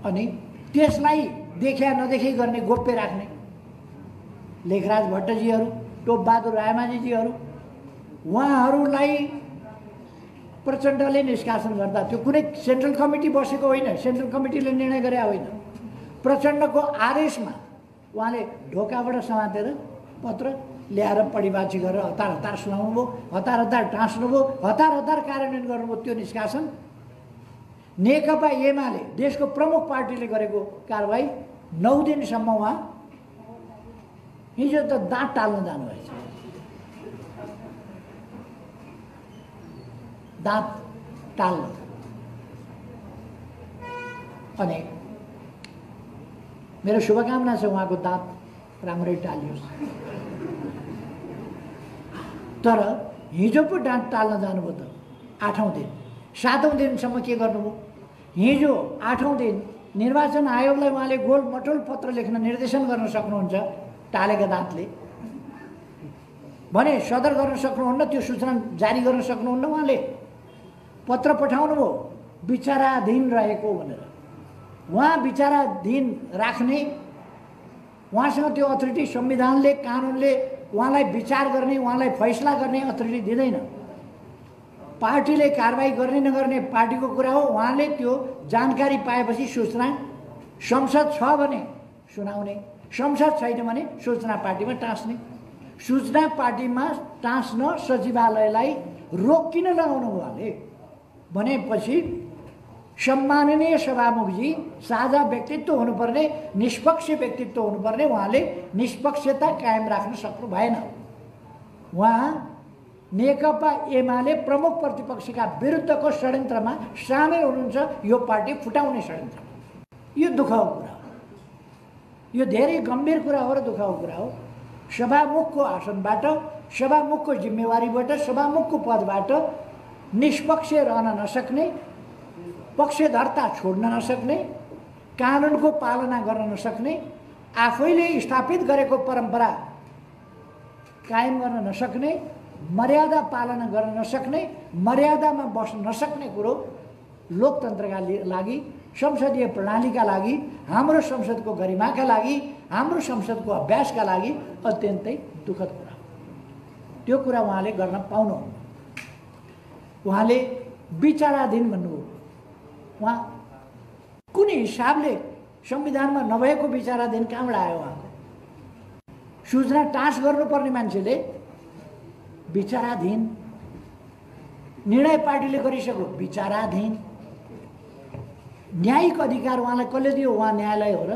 B: अनि त्यसलाई देखा नदेखै गर्ने, गोप्य राख्ने लेखराज भट्टजीहरू, टोपबहादुर रायमाझीजीहरू, उहाँहरूलाई प्रचण्डले निष्कासन गर्दा त्यो कुनै सेन्ट्रल कमिटी बसेको होइन, सेन्ट्रल कमिटीले निर्णय गरे होइन। प्रचण्डको आदेशमा उहाँले ढोकाबाट समातेर पत्र ल्याएर पढिबाची गरेर हतार हतार सुनाउनु भयो, हतार हतार टाँस्नुभयो, हतार हतार कार्यान्वयन गर्नुभयो। त्यो निष्कासन नेकपा एमाले देशको प्रमुख पार्टीले गरेको कारबाही 9 दिनसम्म उहाँ हिजो त दाँत टाल्न जानुभएछ। दाँत टाल्न। अनि मेरो शुभकामना छ उहाँको दाँत राम्रै टालियोस्। तर हिजो पो दाँत टाल्न जानुभयो त 8औं दिन। 7औं दिनसम्म के गर्नुभयो? हिजो 8औं दिन निर्वाचन आयोगलाई उहाँले गोल मटोल पत्र लेख्न निर्देशन गर्न सक्नुहुन्छ टालेका दाँतले भने सदर गर्न सक्नुहुन्न, त्यो सूचना जारी गर्न सक्नुहुन्न। उहाँले पत्र पठाउनु भयो विचाराधीन रहेको भनेर। उहाँ विचाराधीन राख्ने, उहाँसँग त्यो अथोरिटी संविधानले कानुनले उहाँलाई विचार गर्ने, उहाँलाई फैसला गर्ने अथोरिटी दिँदैन। पार्टीले कारबाही गर्ने नगर्ने पार्टीको कुरा हो। उहाँले त्यो जानकारी पाएपछि सूचना संसद छ भने सुनाउने, संसद छैन भने सूचना पार्टीमा टाँस्ने। सूचना पार्टीमा टाँस्न सचिवालयलाई रोक किन लगाउनु उहाँले भनेपछि सम्माननीय सभामुखजी साझा व्यक्तित्व हुनुपर्ने, निष्पक्ष व्यक्तित्व हुनुपर्ने, उहाँले निष्पक्षता कायम राख्न सक्नु भएन। उहाँ नेकपा एमाले प्रमुख प्रतिपक्षका विरुद्धको षड्यन्त्रमा सामेल हुनुहुन्छ, यो पार्टी फुटाउने षड्यन्त्र। यो दुःखको कुरा हो, यो धेरै गम्भीर कुरा हो र दुःखको कुरा हो। सभामुखको आसनबाट, सभामुखको जिम्मेवारीबाट, सभामुखको पदबाट निष्पक्ष रहन नसक्ने, पक्षधरता छोड्न नसक्ने, कानुनको पालना गर्न नसक्ने, आफैले स्थापित गरेको परम्परा कायम गर्न नसक्ने, मर्यादा पालना गर्न नसक्ने, मर्यादामा बस्न नसक्ने कुरो लोकतन्त्रका लागि, संसदीय प्रणालीका लागि, हाम्रो संसदको गरिमाका लागि, हाम्रो संसदको अभ्यासका लागि अत्यन्तै दुःखद कुरा। त्यो कुरा उहाँले गर्न पाउनुहुन्न। उहाँले विचाराधीन भन्नुभयो। उहाँ कुनै हिसाबले संविधानमा नभएको विचाराधीन कहाँबाट आयो? उहाँको सूचना टाँस गर्नुपर्ने मान्छेले विचाराधीन, निर्णय पार्टीले गरिसक्यो विचाराधीन। न्यायिक अधिकार उहाँलाई कसले दियो? उहाँ न्यायालय हो र?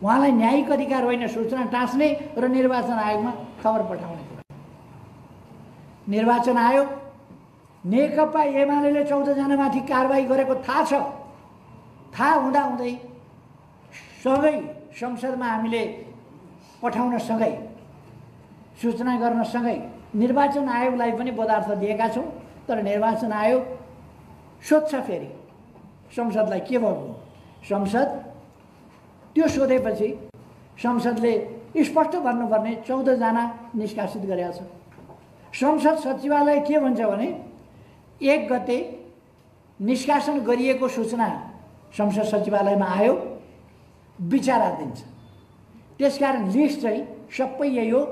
B: उहाँलाई न्यायिक अधिकार होइन सूचना टाँस्ने र निर्वाचन आयोगमा खबर पठाउने कुरा। निर्वाचन आयोग नेकपा एमाले 14 जनामाथि कारबाही गरेको थाहा छ। थाहा हुँदाहुँदै सँगै संसदमा हामीले पठाउन सँगै सूचना गर्न सँगै निर्वाचन आयोगलाई पनि पदार्थ दिएका छौँ। तर निर्वाचन आयोग सोध्छ फेरि संसदलाई के भयो? संसद त्यो सोधेपछि संसदले स्पष्ट भन्नुपर्ने 14 जना निष्कासित गरेका छ। संसद सचिवालय के भन्छ भने 1 गते निष्कासन गरिएको सूचना संसद सचिवालयमा आयो, विचाराधीन छ। त्यसकारण लिस्ट चाहिँ सबै यही हो।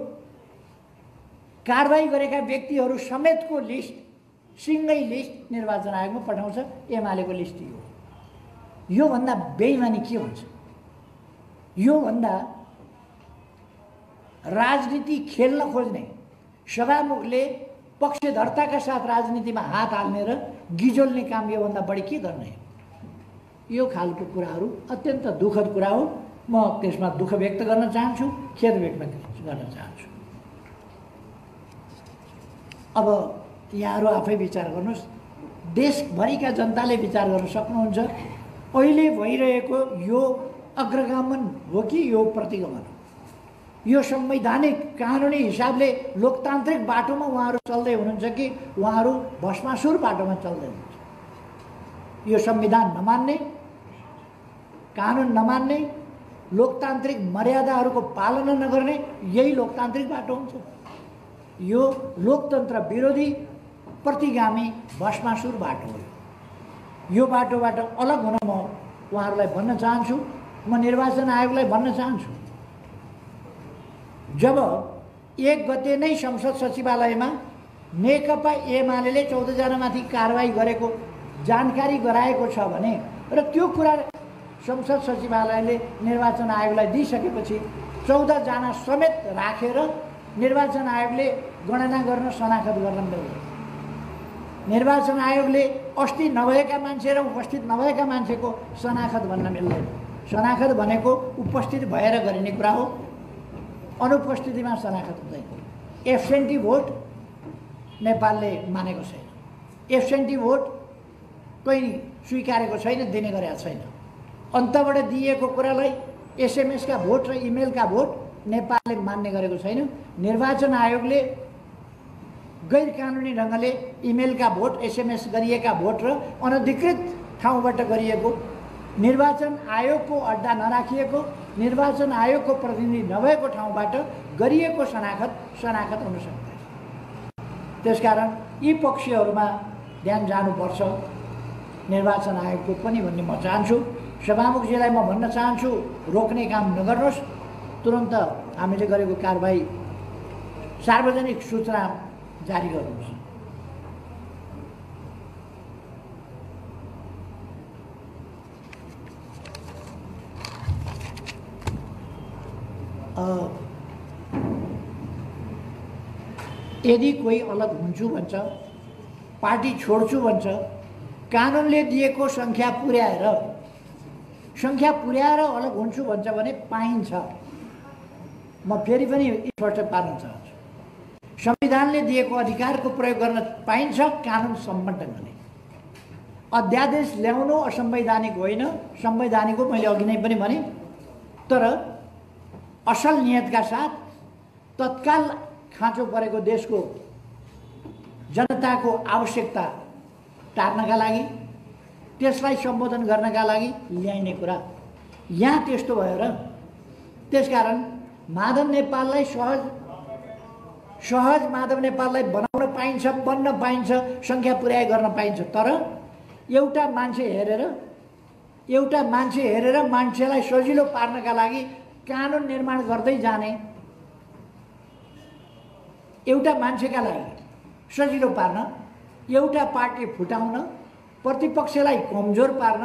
B: कारबाही गरेका व्यक्तिहरू समेतको लिस्ट, सिङ्गै लिस्ट निर्वाचन आयोगमा पठाउँछ। एमालेको लिस्ट हो। योभन्दा बेइमानी के हुन्छ? योभन्दा राजनीति खेल्न खोज्ने सभामुखले पक्षधर्ताका साथ राजनीतिमा हात हाल्ने र गिजोल्ने काम योभन्दा बढी के गर्ने? यो खालको कुराहरू अत्यन्त दुःखद कुरा हो। म त्यसमा दुःख व्यक्त गर्न चाहन्छु, खेद व्यक्त गर्न चाहन्छु। अब यहाँहरू आफै विचार गर्नुहोस्। देशभरिका जनताले विचार गर्न सक्नुहुन्छ अहिले भइरहेको यो अग्रगमन हो कि यो प्रतिगमन हो? यो संवैधानिक कानुनी हिसाबले लोकतान्त्रिक बाटोमा उहाँहरू चल्दै हुनुहुन्छ कि उहाँहरू भस्मासुर बाटोमा चल्दै हुनुहुन्छ? यो संविधान नमान्ने, कानुन नमान्ने, लोकतान्त्रिक मर्यादाहरूको पालना नगर्ने यही लोकतान्त्रिक बाटो हुन्छ। यो लोकतन्त्र विरोधी प्रतिगामी भस्मासुर बाटो हो। यो बाटोबाट अलग हुन म उहाँहरूलाई भन्न चाहन्छु। म निर्वाचन आयोगलाई भन्न चाहन्छु, जब 1 गते नै संसद सचिवालयमा नेकपा एमाले 14 जनामाथि कारबाही गरेको जानकारी गराएको छ भने र त्यो कुरा संसद सचिवालयले निर्वाचन आयोगलाई दिइसकेपछि 14 जना समेत राखेर निर्वाचन आयोगले गणना गर्न, शनाखत गर्न मिल्दैन। निर्वाचन आयोगले अस्ति नभएका मान्छे र उपस्थित नभएका मान्छेको शनाखत भन्न मिल्दैन। शनाखत भनेको उपस्थित भएर गरिने कुरा हो, अनुपस्थितिमा शनाखत हुँदैन। एब्सेन्टी भोट नेपालले मानेको छैन। एब्सेन्टी भोट कहीँ स्वीकारेको छैन, दिने गरेका छैन। अन्तबाट दिएको कुरालाई एसएमएसका भोट र इमेलका भोट नेपालले मान्ने गरेको छैन। निर्वाचन आयोगले गैर कानुनी ढङ्गले इमेलका भोट, एसएमएस गरिएका भोट र अनधिकृत ठाउँबाट गरिएको, निर्वाचन आयोगको अड्डा नराखिएको, निर्वाचन आयोगको प्रतिनिधि नभएको ठाउँबाट गरिएको शनाखत हुन सक्दैन। त्यसकारण यी पक्षहरूमा ध्यान जानुपर्छ निर्वाचन आयोगको पनि भन्ने म चाहन्छु। सभामुखजीलाई म भन्न चाहन्छु, रोक्ने काम नगर्नुहोस्। तुरन्त हामीले गरेको कारबाही सार्वजनिक सूचना जारी गर्नुहोस्। यदि कोही अलग हुन्छु भन्छ, पार्टी छोड्छु भन्छ, कानुनले दिएको सङ्ख्या पुर्याएर अलग हुन्छु भन्छ भने पाइन्छ। म फेरि पनि स्पष्ट पार्न चाहन्छु, संविधानले दिएको अधिकारको प्रयोग गर्न पाइन्छ कानुन सम्बद्ध ढङ्गले। अध्यादेश ल्याउनु असंवैधानिक होइन, संवैधानिक हो। मैले अघि नै पनि भने, तर असल नियतका साथ तत्काल खाँचो परेको देशको जनताको आवश्यकता टार्नका लागि, त्यसलाई सम्बोधन गर्नका लागि ल्याइने कुरा यहाँ त्यस्तो भएर, त्यसकारण माधव नेपाललाई सहज माधव नेपाललाई बनाउन पाइन्छ, बन्न पाइन्छ, सङ्ख्या पुर्याइ गर्न पाइन्छ। तर एउटा मान्छे हेरेर मान्छेलाई सजिलो पार्नका लागि कानुन निर्माण गर्दै जाने, एउटा मान्छेका लागि सजिलो पार्न, एउटा पार्टी फुटाउन, प्रतिपक्षलाई कमजोर पार्न,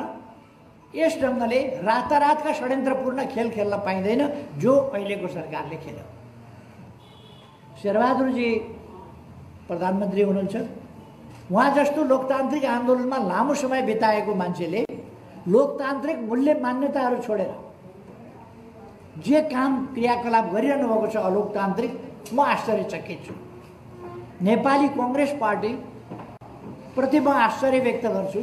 B: यस ढङ्गले रातारातका षड्यन्त्रपूर्ण खेल खेल्न पाइँदैन जो अहिलेको सरकारले खेल्यो। शेरबहादुरजी प्रधानमन्त्री हुनुहुन्छ। उहाँ जस्तो लोकतान्त्रिक आन्दोलनमा लामो समय बिताएको मान्छेले लोकतान्त्रिक मूल्य मान्यताहरू छोडेर जे काम क्रियाकलाप गरिरहनु भएको छ अलोकतान्त्रिक, म आश्चर्यचकित छु। नेपाली कांग्रेस पार्टी प्रति म आश्चर्य व्यक्त गर्छु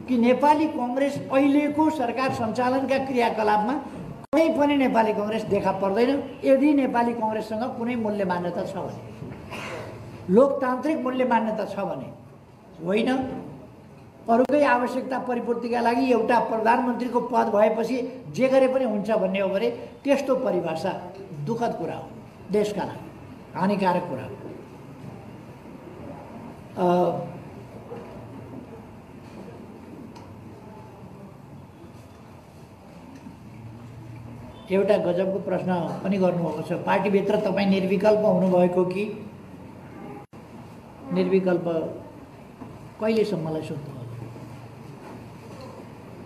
B: कि नेपाली कांग्रेस अहिलेको सरकार सञ्चालनका क्रियाकलापमा कुनै पनि नेपाली कांग्रेस देखा पर्दैन। यदि नेपाली कांग्रेससँग कुनै मूल्य मान्यता छ भने, लोकतान्त्रिक मूल्य मान्यता छ भने होइन, अरूकै आवश्यकता परिपूर्तिका लागि एउटा प्रधानमन्त्रीको पद भएपछि जे गरे पनि हुन्छ भन्ने हो भने त्यस्तो परिभाषा दुःखद कुरा हो, देशका लागि हानिकारक कुरा हो। एउटा गजबको प्रश्न पनि गर्नुभएको छ, पार्टीभित्र तपाईँ निर्विकल्प हुनुभएको कि निर्विकल्प कहिलेसम्मलाई सोध्नु?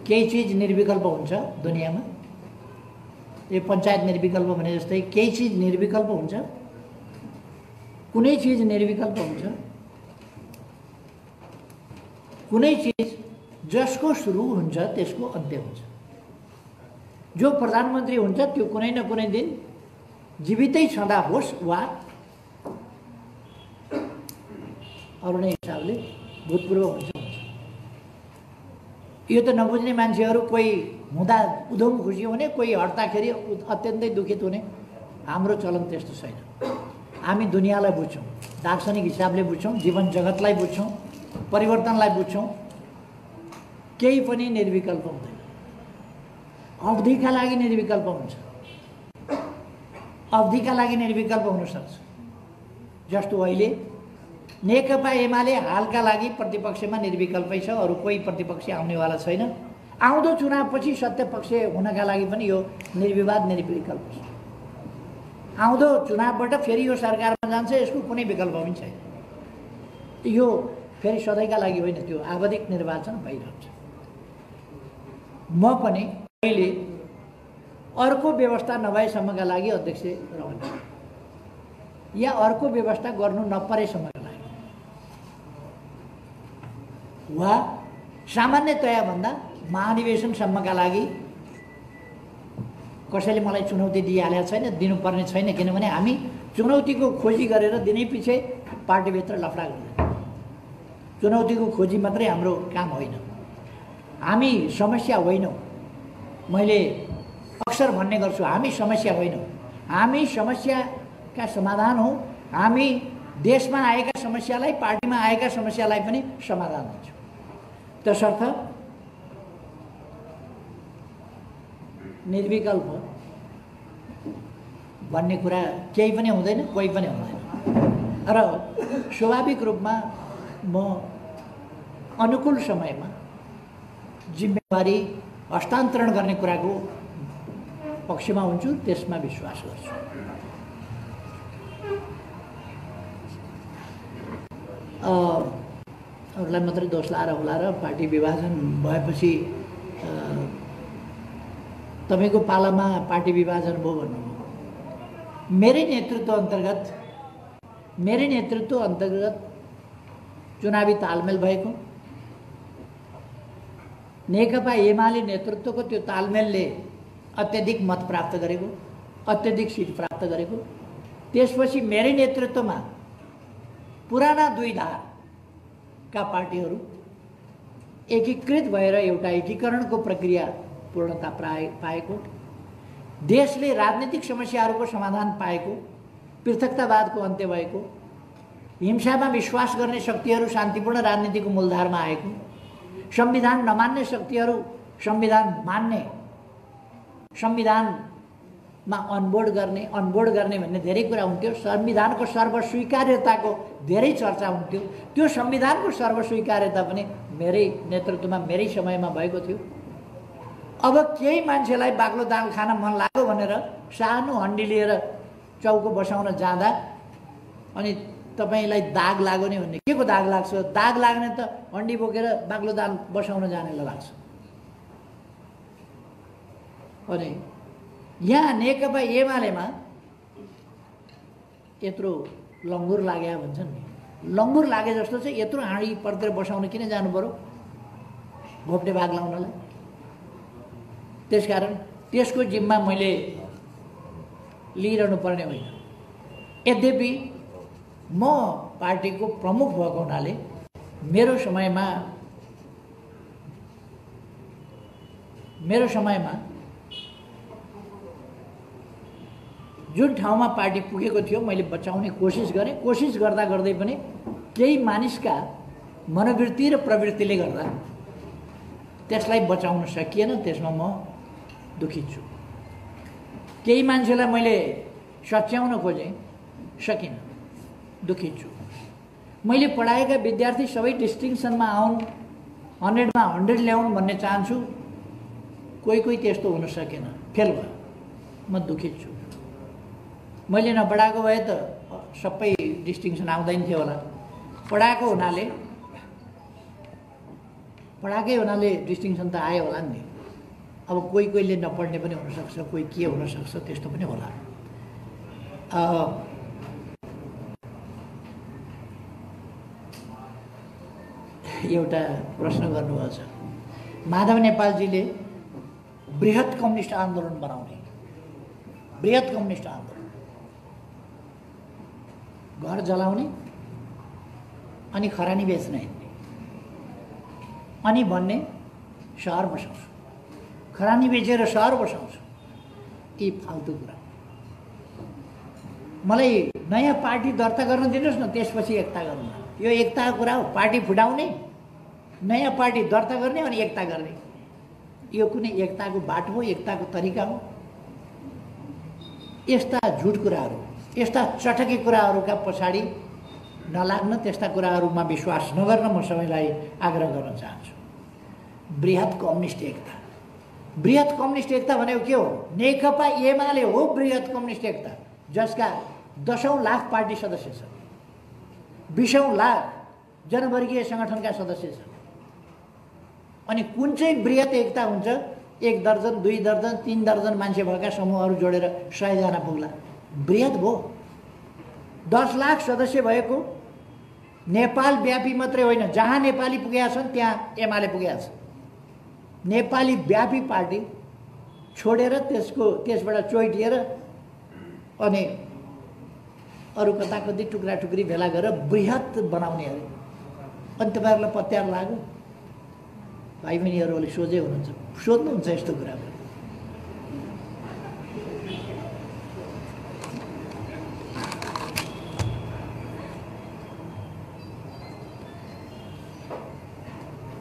B: केही चिज निर्विकल्प हुन्छ दुनियाँमा, यो पञ्चायत निर्विकल्प भने जस्तै केही चिज निर्विकल्प हुन्छ, कुनै चिज निर्विकल्प हुन्छ, कुनै चिज जसको सुरु हुन्छ त्यसको अन्त्य हुन्छ। जो प्रधानमन्त्री हुन्छ त्यो कुनै न कुनै दिन जीवितै छँदा होस् वा अरू नै हिसाबले भूतपूर्व हुन्छ। यो त नबुझ्ने मान्छेहरू कोही हुँदा उधम खुसी हुने, कोही हट्दाखेरि अत्यन्तै दुखित हुने। हाम्रो चलन त्यस्तो छैन। हामी दुनियाँलाई बुझ्छौँ, दार्शनिक हिसाबले बुझ्छौँ, जीवन जगतलाई बुझ्छौँ, परिवर्तनलाई बुझ्छौँ। केही पनि निर्विकल्प हुँदैन। अवधिका लागि निर्विकल्प हुन्छ, अवधिका लागि निर्विकल्प हुन सक्छ। जस्तो अहिले नेकपा एमाले हालका लागि प्रतिपक्षमा निर्विकल्पै छ, अरू कोही प्रतिपक्ष आउनेवाला छैन। आउँदो चुनावपछि सत्यपक्ष हुनका लागि पनि यो निर्विवाद निर्विकल्प छ। आउँदो चुनावबाट फेरि यो सरकारमा जान्छ, यसको कुनै विकल्प पनि छैन। यो फेरि सधैँका लागि होइन, त्यो आवधिक निर्वाचन भइरहन्छ। म पनि अहिले अर्को व्यवस्था नभएसम्मका लागि अध्यक्ष रहन्छु या अर्को व्यवस्था गर्नु नपरेसम्मका लागि वा सामान्यतया भन्दा महाधिवेशनसम्मका लागि कसैले मलाई चुनौती दिइहालेको छैन, दिनुपर्ने छैन। किनभने हामी चुनौतीको खोजी गरेर दिनै पछि पार्टीभित्र लफडा गर्दैन। चुनौतीको खोजी मात्रै हाम्रो काम होइन, हामी समस्या होइनौँ। मैले अक्सर भन्ने गर्छु, हामी समस्या होइनौँ, हामी समस्याका समाधान हौँ। हामी देशमा आएका समस्यालाई, पार्टीमा आएका समस्यालाई पनि समाधान दिन्छौँ। तसर्थ निर्विकल्प भन्ने कुरा केही पनि हुँदैन, कोही पनि हुँदैन। र स्वाभाविक रूपमा म अनुकूल समयमा जिम्मेवारी हस्तान्तरण गर्ने कुराको पक्षमा हुन्छु, त्यसमा विश्वास गर्छु। अरूलाई मात्रै दोष लाएर होला र पार्टी विभाजन भएपछि तपाईँको पालामा पार्टी विभाजन भयो भन्नुभयो। मेरै नेतृत्व अन्तर्गत चुनावी तालमेल भएको, नेकपा एमाले नेतृत्वको त्यो तालमेलले अत्यधिक मत प्राप्त गरेको, अत्यधिक सिट प्राप्त गरेको, त्यसपछि मेरै नेतृत्वमा पुराना दुई धारका पार्टीहरू एकीकृत भएर एउटा एकीकरणको प्रक्रिया पूर्णता पाएको, देशले राजनीतिक समस्याहरूको समाधान पाएको, पृथकतावादको अन्त्य भएको, हिंसामा विश्वास गर्ने शक्तिहरू शान्तिपूर्ण राजनीतिको मूलधारमा आएको, संविधान नमान्ने शक्तिहरू संविधान मान्ने, संविधानमा अनबोर्ड गर्ने भन्ने धेरै कुरा हुन्थ्यो। संविधानको सर्वस्वीकार्यताको धेरै चर्चा हुन्थ्यो। त्यो संविधानको सर्वस्वीकार्यता पनि मेरै नेतृत्वमा मेरै समयमा भएको थियो। अब केही मान्छेलाई बाक्लो दाल खान मन लाग्यो भनेर सानो हन्डी लिएर चौको बसाउन जाँदा अनि तपाईँलाई दाग लाग्यो नि भन्ने, के को दाग लाग्छ? दाग लाग्ने त हन्डी बोकेर बाक्लो दाल बसाउन जानेलाई लाग्छ। अनि यहाँ नेकपा एमालेमा यत्रो लङ्गुर लाग्या भन्छन् नि, लङ्गुर लागे जस्तो चाहिँ यत्रो हाँडी पर्तिर बसाउन किन जानु पर्यो घोप्टे भाग लाउनलाई? त्यसकारण त्यसको जिम्मा मैले लिइरहनु पर्ने होइन। यद्यपि म पार्टीको प्रमुख भएको हुनाले मेरो समयमा जुन ठाउँमा पार्टी पुगेको थियो मैले बचाउने कोसिस गरेँ। कोसिस गर्दा गर्दै पनि केही मानिसका मनोवृत्ति र प्रवृत्तिले गर्दा त्यसलाई बचाउन सकिएन। त्यसमा म दुखित छु। केही मान्छेलाई मैले सच्याउन खोजेँ, सकिनँ, दुखित छु। मैले पढाएका विद्यार्थी सबै डिस्टिङसनमा आउन्, 100मा 100 ल्याउन् भन्ने चाहन्छु। कोही त्यस्तो हुन सकेन, फेल भयो। म दुखित छु। मैले नपढाएको भए त सबै डिस्टिङसन आउँदैन थियो होला। पढाएकै हुनाले डिस्टिङसन त आयो होला नि। अब कोहीले नपढ्ने पनि हुनसक्छ, कोही के हुनसक्छ, त्यस्तो पनि होला। एउटा प्रश्न गर्नुभएको छ, माधव नेपालजीले बृहत कम्युनिस्ट आन्दोलन बनाउने, बृहत कम्युनिस्ट आन्दोलन, घर जलाउने अनि खरानी बेच्न हिँड्ने अनि भन्ने सहर बसाउँछु, खरानी बेचेर सहर बसाउँछु, यी फाल्तु कुरा। मलाई नयाँ पार्टी दर्ता गर्न दिनुहोस् न, त्यसपछि एकता गर्नु। यो एकताको कुरा हो। पार्टी फुटाउने, नयाँ पार्टी दर्ता गर्ने अनि एकता गर्ने, यो कुनै एकताको बाटो हो, एकताको तरिका हो? यस्ता झुट कुराहरू, यस्ता चटके कुराहरूका पछाडि नलाग्न, त्यस्ता कुराहरूमा विश्वास नगर्न म सबैलाई आग्रह गर्न चाहन्छु। बृहत कम्युनिस्ट एकता, बृहत कम्युनिस्ट एकता भनेको के हो? नेकपा एमाले हो बृहत कम्युनिस्ट एकता, जसका 10औं लाख पार्टी सदस्य छन्, 20औं लाख जनवर्गीय सङ्गठनका सदस्य छन्। अनि कुन चाहिँ बृहत एकता हुन्छ? 1 दर्जन, 2 दर्जन, 3 दर्जन मान्छे भएका समूहहरू जोडेर 100 जना पुग्ला, बृहत भयो। 10 लाख सदस्य भएको नेपाल व्यापी मात्रै होइन, जहाँ नेपाली पुगेका छन् त्यहाँ एमाले पुगेका छ। नेपाली व्यापी पार्टी छोडेर त्यसबाट चोइटिएर अनि अरू कताकति टुक्रा टुक्री भेला गरेर बृहत बनाउने अरे। अनि तपाईँहरूलाई पत्यार लाग्यो? भाइ बहिनीहरूले सोझै हुनुहुन्छ, सोध्नुहुन्छ यस्तो कुरा।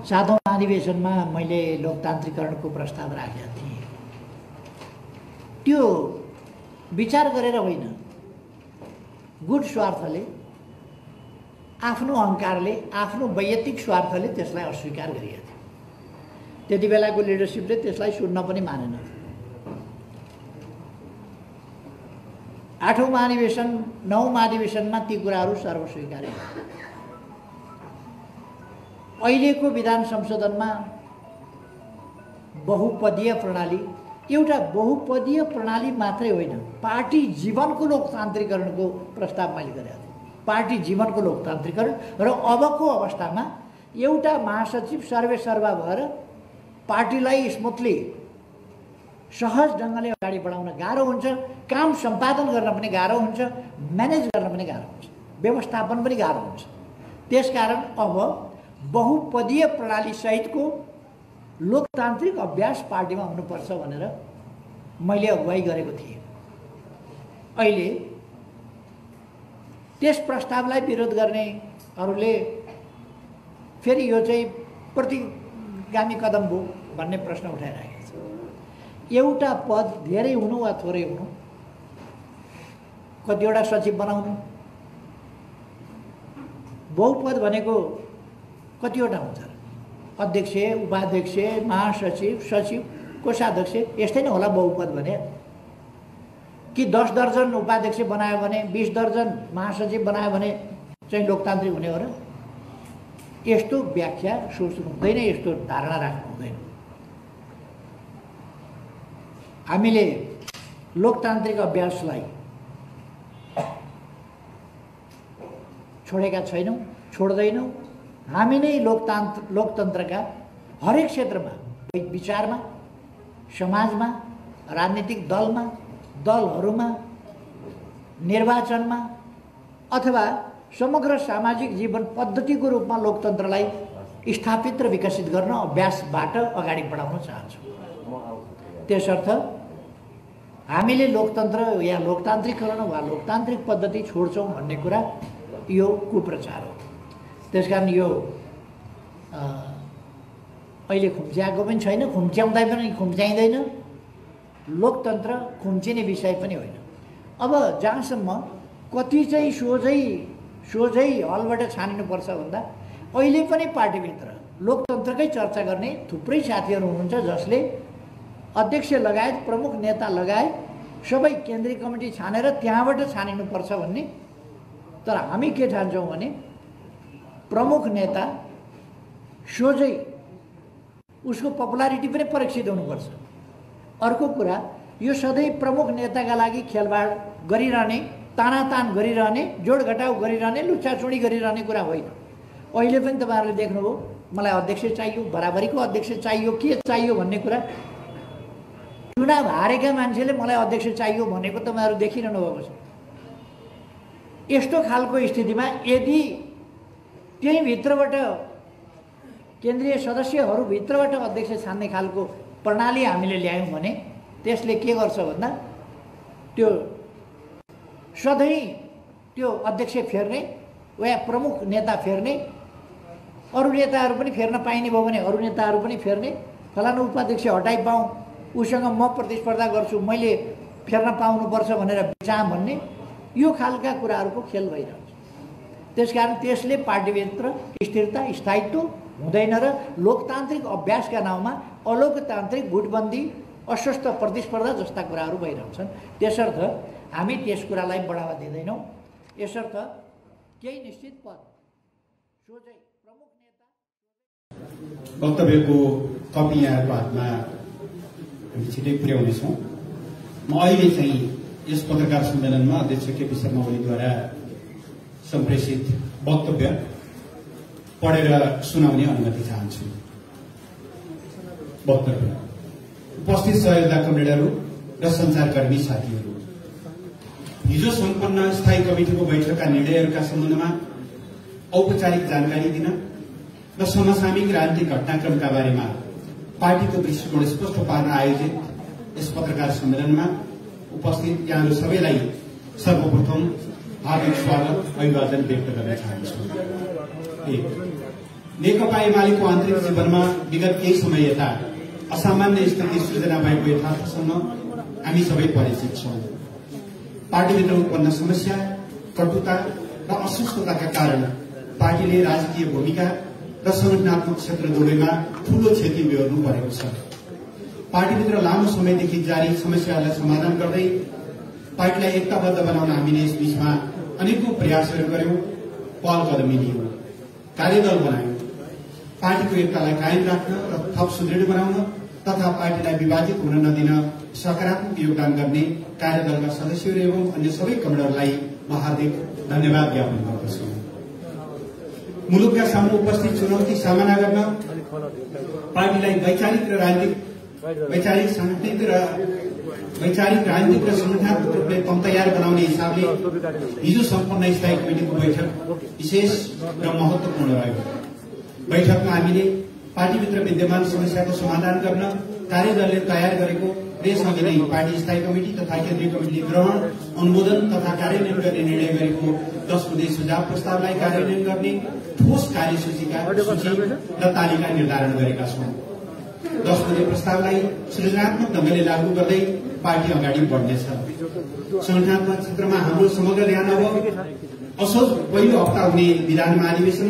B: सातौं अधिवेशनमा मैले लोकतान्त्रिकरणको प्रस्ताव राखेका थिएँ। त्यो विचार गरेर होइन, गुड स्वार्थले, आफ्नो अहङ्कारले, आफ्नो वैयक्तिक स्वार्थले त्यसलाई अस्वीकार गरिएको थियो। त्यति बेलाको लिडरसिपले त्यसलाई सुन्न पनि मानेन। 8औं महाधिवेशन 9औं महाधिवेशनमा ती कुराहरू सर्वस्वीकार्य। अहिलेको विधान संशोधनमा बहुपदीय प्रणाली, एउटा बहुपदीय प्रणाली मात्रै होइन, पार्टी जीवनको लोकतान्त्रिकरणको प्रस्ताव मैले गरेको थिएँ। पार्टी जीवनको लोकतान्त्रिकरण र अबको अवस्थामा एउटा महासचिव सर्वेसर्वा भएर पार्टीलाई स्मुथली, सहज ढङ्गले अगाडि बढाउन गाह्रो हुन्छ, काम सम्पादन गर्न पनि गाह्रो हुन्छ, म्यानेज गर्न पनि गाह्रो हुन्छ, व्यवस्थापन पनि गाह्रो हुन्छ। त्यसकारण अब बहुपदीय प्रणाली सहितको लोकतान्त्रिक अभ्यास पार्टीमा हुनुपर्छ भनेर मैले अगुवाई गरेको थिएँ। अहिले त्यस प्रस्तावलाई विरोध गर्नेहरूले फेरि यो चाहिँ प्रतिगामी कदम हो भन्ने प्रश्न उठाइरहेको छ। एउटा पद धेरै हुनु वा थोरै हुनु, कतिवटा सचिव बनाउनु, बहुपद भनेको कतिवटा हुन्छ? अध्यक्ष, उपाध्यक्ष, महासचिव, सचिव, कोषाध्यक्ष यस्तै नै होला बहुपद भने। कि 10 दर्जन उपाध्यक्ष बनायो भने 20 दर्जन महासचिव बनायो भने चाहिँ लोकतान्त्रिक हुने हो र? यस्तो व्याख्या सोच्नु हुँदैन, यस्तो धारणा राख्नु हुँदैन। हामीले लोकतान्त्रिक अभ्यासलाई छोडेका छैनौँ, छोड्दैनौँ। हामी नै लोकतन्त्रका हरेक क्षेत्रमा, विचारमा, समाजमा, राजनीतिक दलमा, दलहरूमा, निर्वाचनमा अथवा समग्र सामाजिक जीवन पद्धतिको रूपमा लोकतन्त्रलाई स्थापित र विकसित गर्न अभ्यासबाट अगाडि बढाउन चाहन्छौँ। त्यसर्थ हामीले लोकतन्त्र या लोकतान्त्रिकरण वा लोकतान्त्रिक पद्धति छोड्छौँ भन्ने कुरा यो कुप्रचार हो। त्यसकारण यो अहिले खुम्च्याएको पनि छैन, खुम्च्याउँदै पनि खुम्च्याइँदैन। लोकतन्त्र खुम्चिने विषय पनि होइन। अब जहाँसम्म कति चाहिँ सोझै हलबाट छानिनुपर्छ भन्दा अहिले पनि पार्टीभित्र लोकतन्त्रकै चर्चा गर्ने थुप्रै साथीहरू हुनुहुन्छ जसले अध्यक्ष लगायत प्रमुख नेता लगायत सबै केन्द्रीय कमिटी छानेर त्यहाँबाट छानिनुपर्छ भन्ने। तर हामी के ठान्छौँ भने प्रमुख नेता सोझै उसको पपुलारिटी पनि परीक्षित हुनुपर्छ। अर्को कुरा, यो सधैँ प्रमुख नेताका लागि खेलबाड गरिरहने, तानातान गरिरहने, जोडघटाउ गरिरहने, लुच्चाचुडी गरिरहने कुरा होइन। अहिले पनि तपाईँहरूले देख्नुभयो, मलाई अध्यक्ष चाहियो, बराबरीको अध्यक्ष चाहियो, के चाहियो भन्ने कुरा चुनाव हारेका मान्छेले मलाई अध्यक्ष चाहियो भनेको तपाईँहरू देखिरहनु भएको छ। यस्तो खालको स्थितिमा यदि त्यही भित्रबाट केन्द्रीय सदस्यहरूभित्रबाट अध्यक्ष छान्ने खालको प्रणाली हामीले ल्यायौँ भने त्यसले के गर्छ भन्दा त्यो सधैँ त्यो अध्यक्ष फेर्ने वा प्रमुख नेता फेर्ने, अरू नेताहरू पनि फेर्न पाइने भयो भने अरू नेताहरू पनि फेर्ने, फलानु उपाध्यक्ष हटाइपाउँ, उसँग म प्रतिस्पर्धा गर्छु, मैले फेर्न पाउनुपर्छ भनेर चाह भन्ने, यो खालका कुराहरूको खेल भइरहन्छ। त्यसकारण त्यसले पार्टीभित्र स्थिरता, स्थायित्व हुँदैन र लोकतान्त्रिक अभ्यासका नाउँमा अलोकतान्त्रिक गुटबन्दी, अस्वस्थ प्रतिस्पर्धा जस्ता कुराहरू भइरहन्छन्। त्यसर्थ हामी त्यस कुरालाई बढावा दिँदैनौँ। यसर्थ केही निश्चित पद सोझै प्रमुख नेता
K: वक्तव्यको कपी यहाँको हातमा हामी छिटै पुर्याउनेछौँ। म अहिले चाहिँ यस पत्रकार सम्मेलनमा अध्यक्ष केपी शर्मा ओलीद्वारा सम्प्रेषित वक्तव्य पढेर सुनाउने अनुमति चाहन्छु। वक्तव्य। उपस्थित सहयोगदा कमरेडहरू र सञ्चारकर्मी साथीहरू, हिजो सम्पन्न स्थायी कमिटिको बैठकका निर्णयहरूका सम्बन्धमा औपचारिक जानकारी दिन र समसामयिक राजनीतिक घटनाक्रमका बारेमा पार्टीको दृष्टिकोण स्पष्ट पार्न आयोजित यस पत्रकार सम्मेलनमा उपस्थित यहाँहरू सबैलाई सर्वप्रथम हार्दिक स्वागत, अभिवादन व्यक्त गर्न चाहन्छु। नेकपा एमालेको आन्तरिक जीवनमा विगत केही समय यता असामान्य स्थिति सृजना भएको यथार्थसँग हामी सबै परिचित छौं। पार्टीभित्र उत्पन्न समस्या, कटुता र अस्वस्थताका कारण पार्टीले राजकीय भूमिका र संगठनात्मक क्षेत्र दुवैमा ठूलो क्षति बेहोर्नु परेको छ। पार्टीभित्र लामो समयदेखि जारी समस्याहरूलाई समाधान गर्दै पार्टीलाई एकताबद्ध बनाउन हामीले यस बीचमा अनेकौं प्रयासहरू गर्यौं, पहल कदमी लियौं, कार्यदल बनायौं। पार्टीको एकतालाई कायम राख्न र थप सुदृढ बनाउन तथा पार्टीलाई विभाजित हुन नदिन सकारात्मक योगदान गर्ने कार्यदलका सदस्यहरू एवं अन्य सबै कमरेडरलाई म हार्दिक धन्यवाद ज्ञापन गर्दछु। मुलुकका सामु उपस्थित चुनौती सामना गर्न पार्टीलाई वैचारिक राजनीतिक र संगठनात्मक रूपले तम तयार बनाउने हिसाबले हिजो सम्पन्न स्थायी कमिटिको बैठक विशेष र महत्वपूर्ण रह्यो। बैठकमा हामीले पार्टीभित्र विद्यमान समस्याको समाधान गर्न कार्यदलले तयार गरेको यसअघि नै पार्टी स्थायी कमिटी तथा केन्द्रीय कमिटीले ग्रहण, अनुमोदन तथा कार्यान्वयन गर्ने निर्णय गरेको 10 बुँदे सुझाव प्रस्तावलाई कार्यान्वयन गर्ने ठोस कार्यसूचीका सूची र तालिका निर्धारण गरेका छौं। 10 बुँदे प्रस्तावलाई सृजनात्मक ढंगले लागू गर्दै पार्टी अगाडि बढ्नेछ। संगठनात्मक क्षेत्रमा हाम्रो समग्र ध्यान अब असोज पहिलो हप्ता हुने विधान महाधिवेशन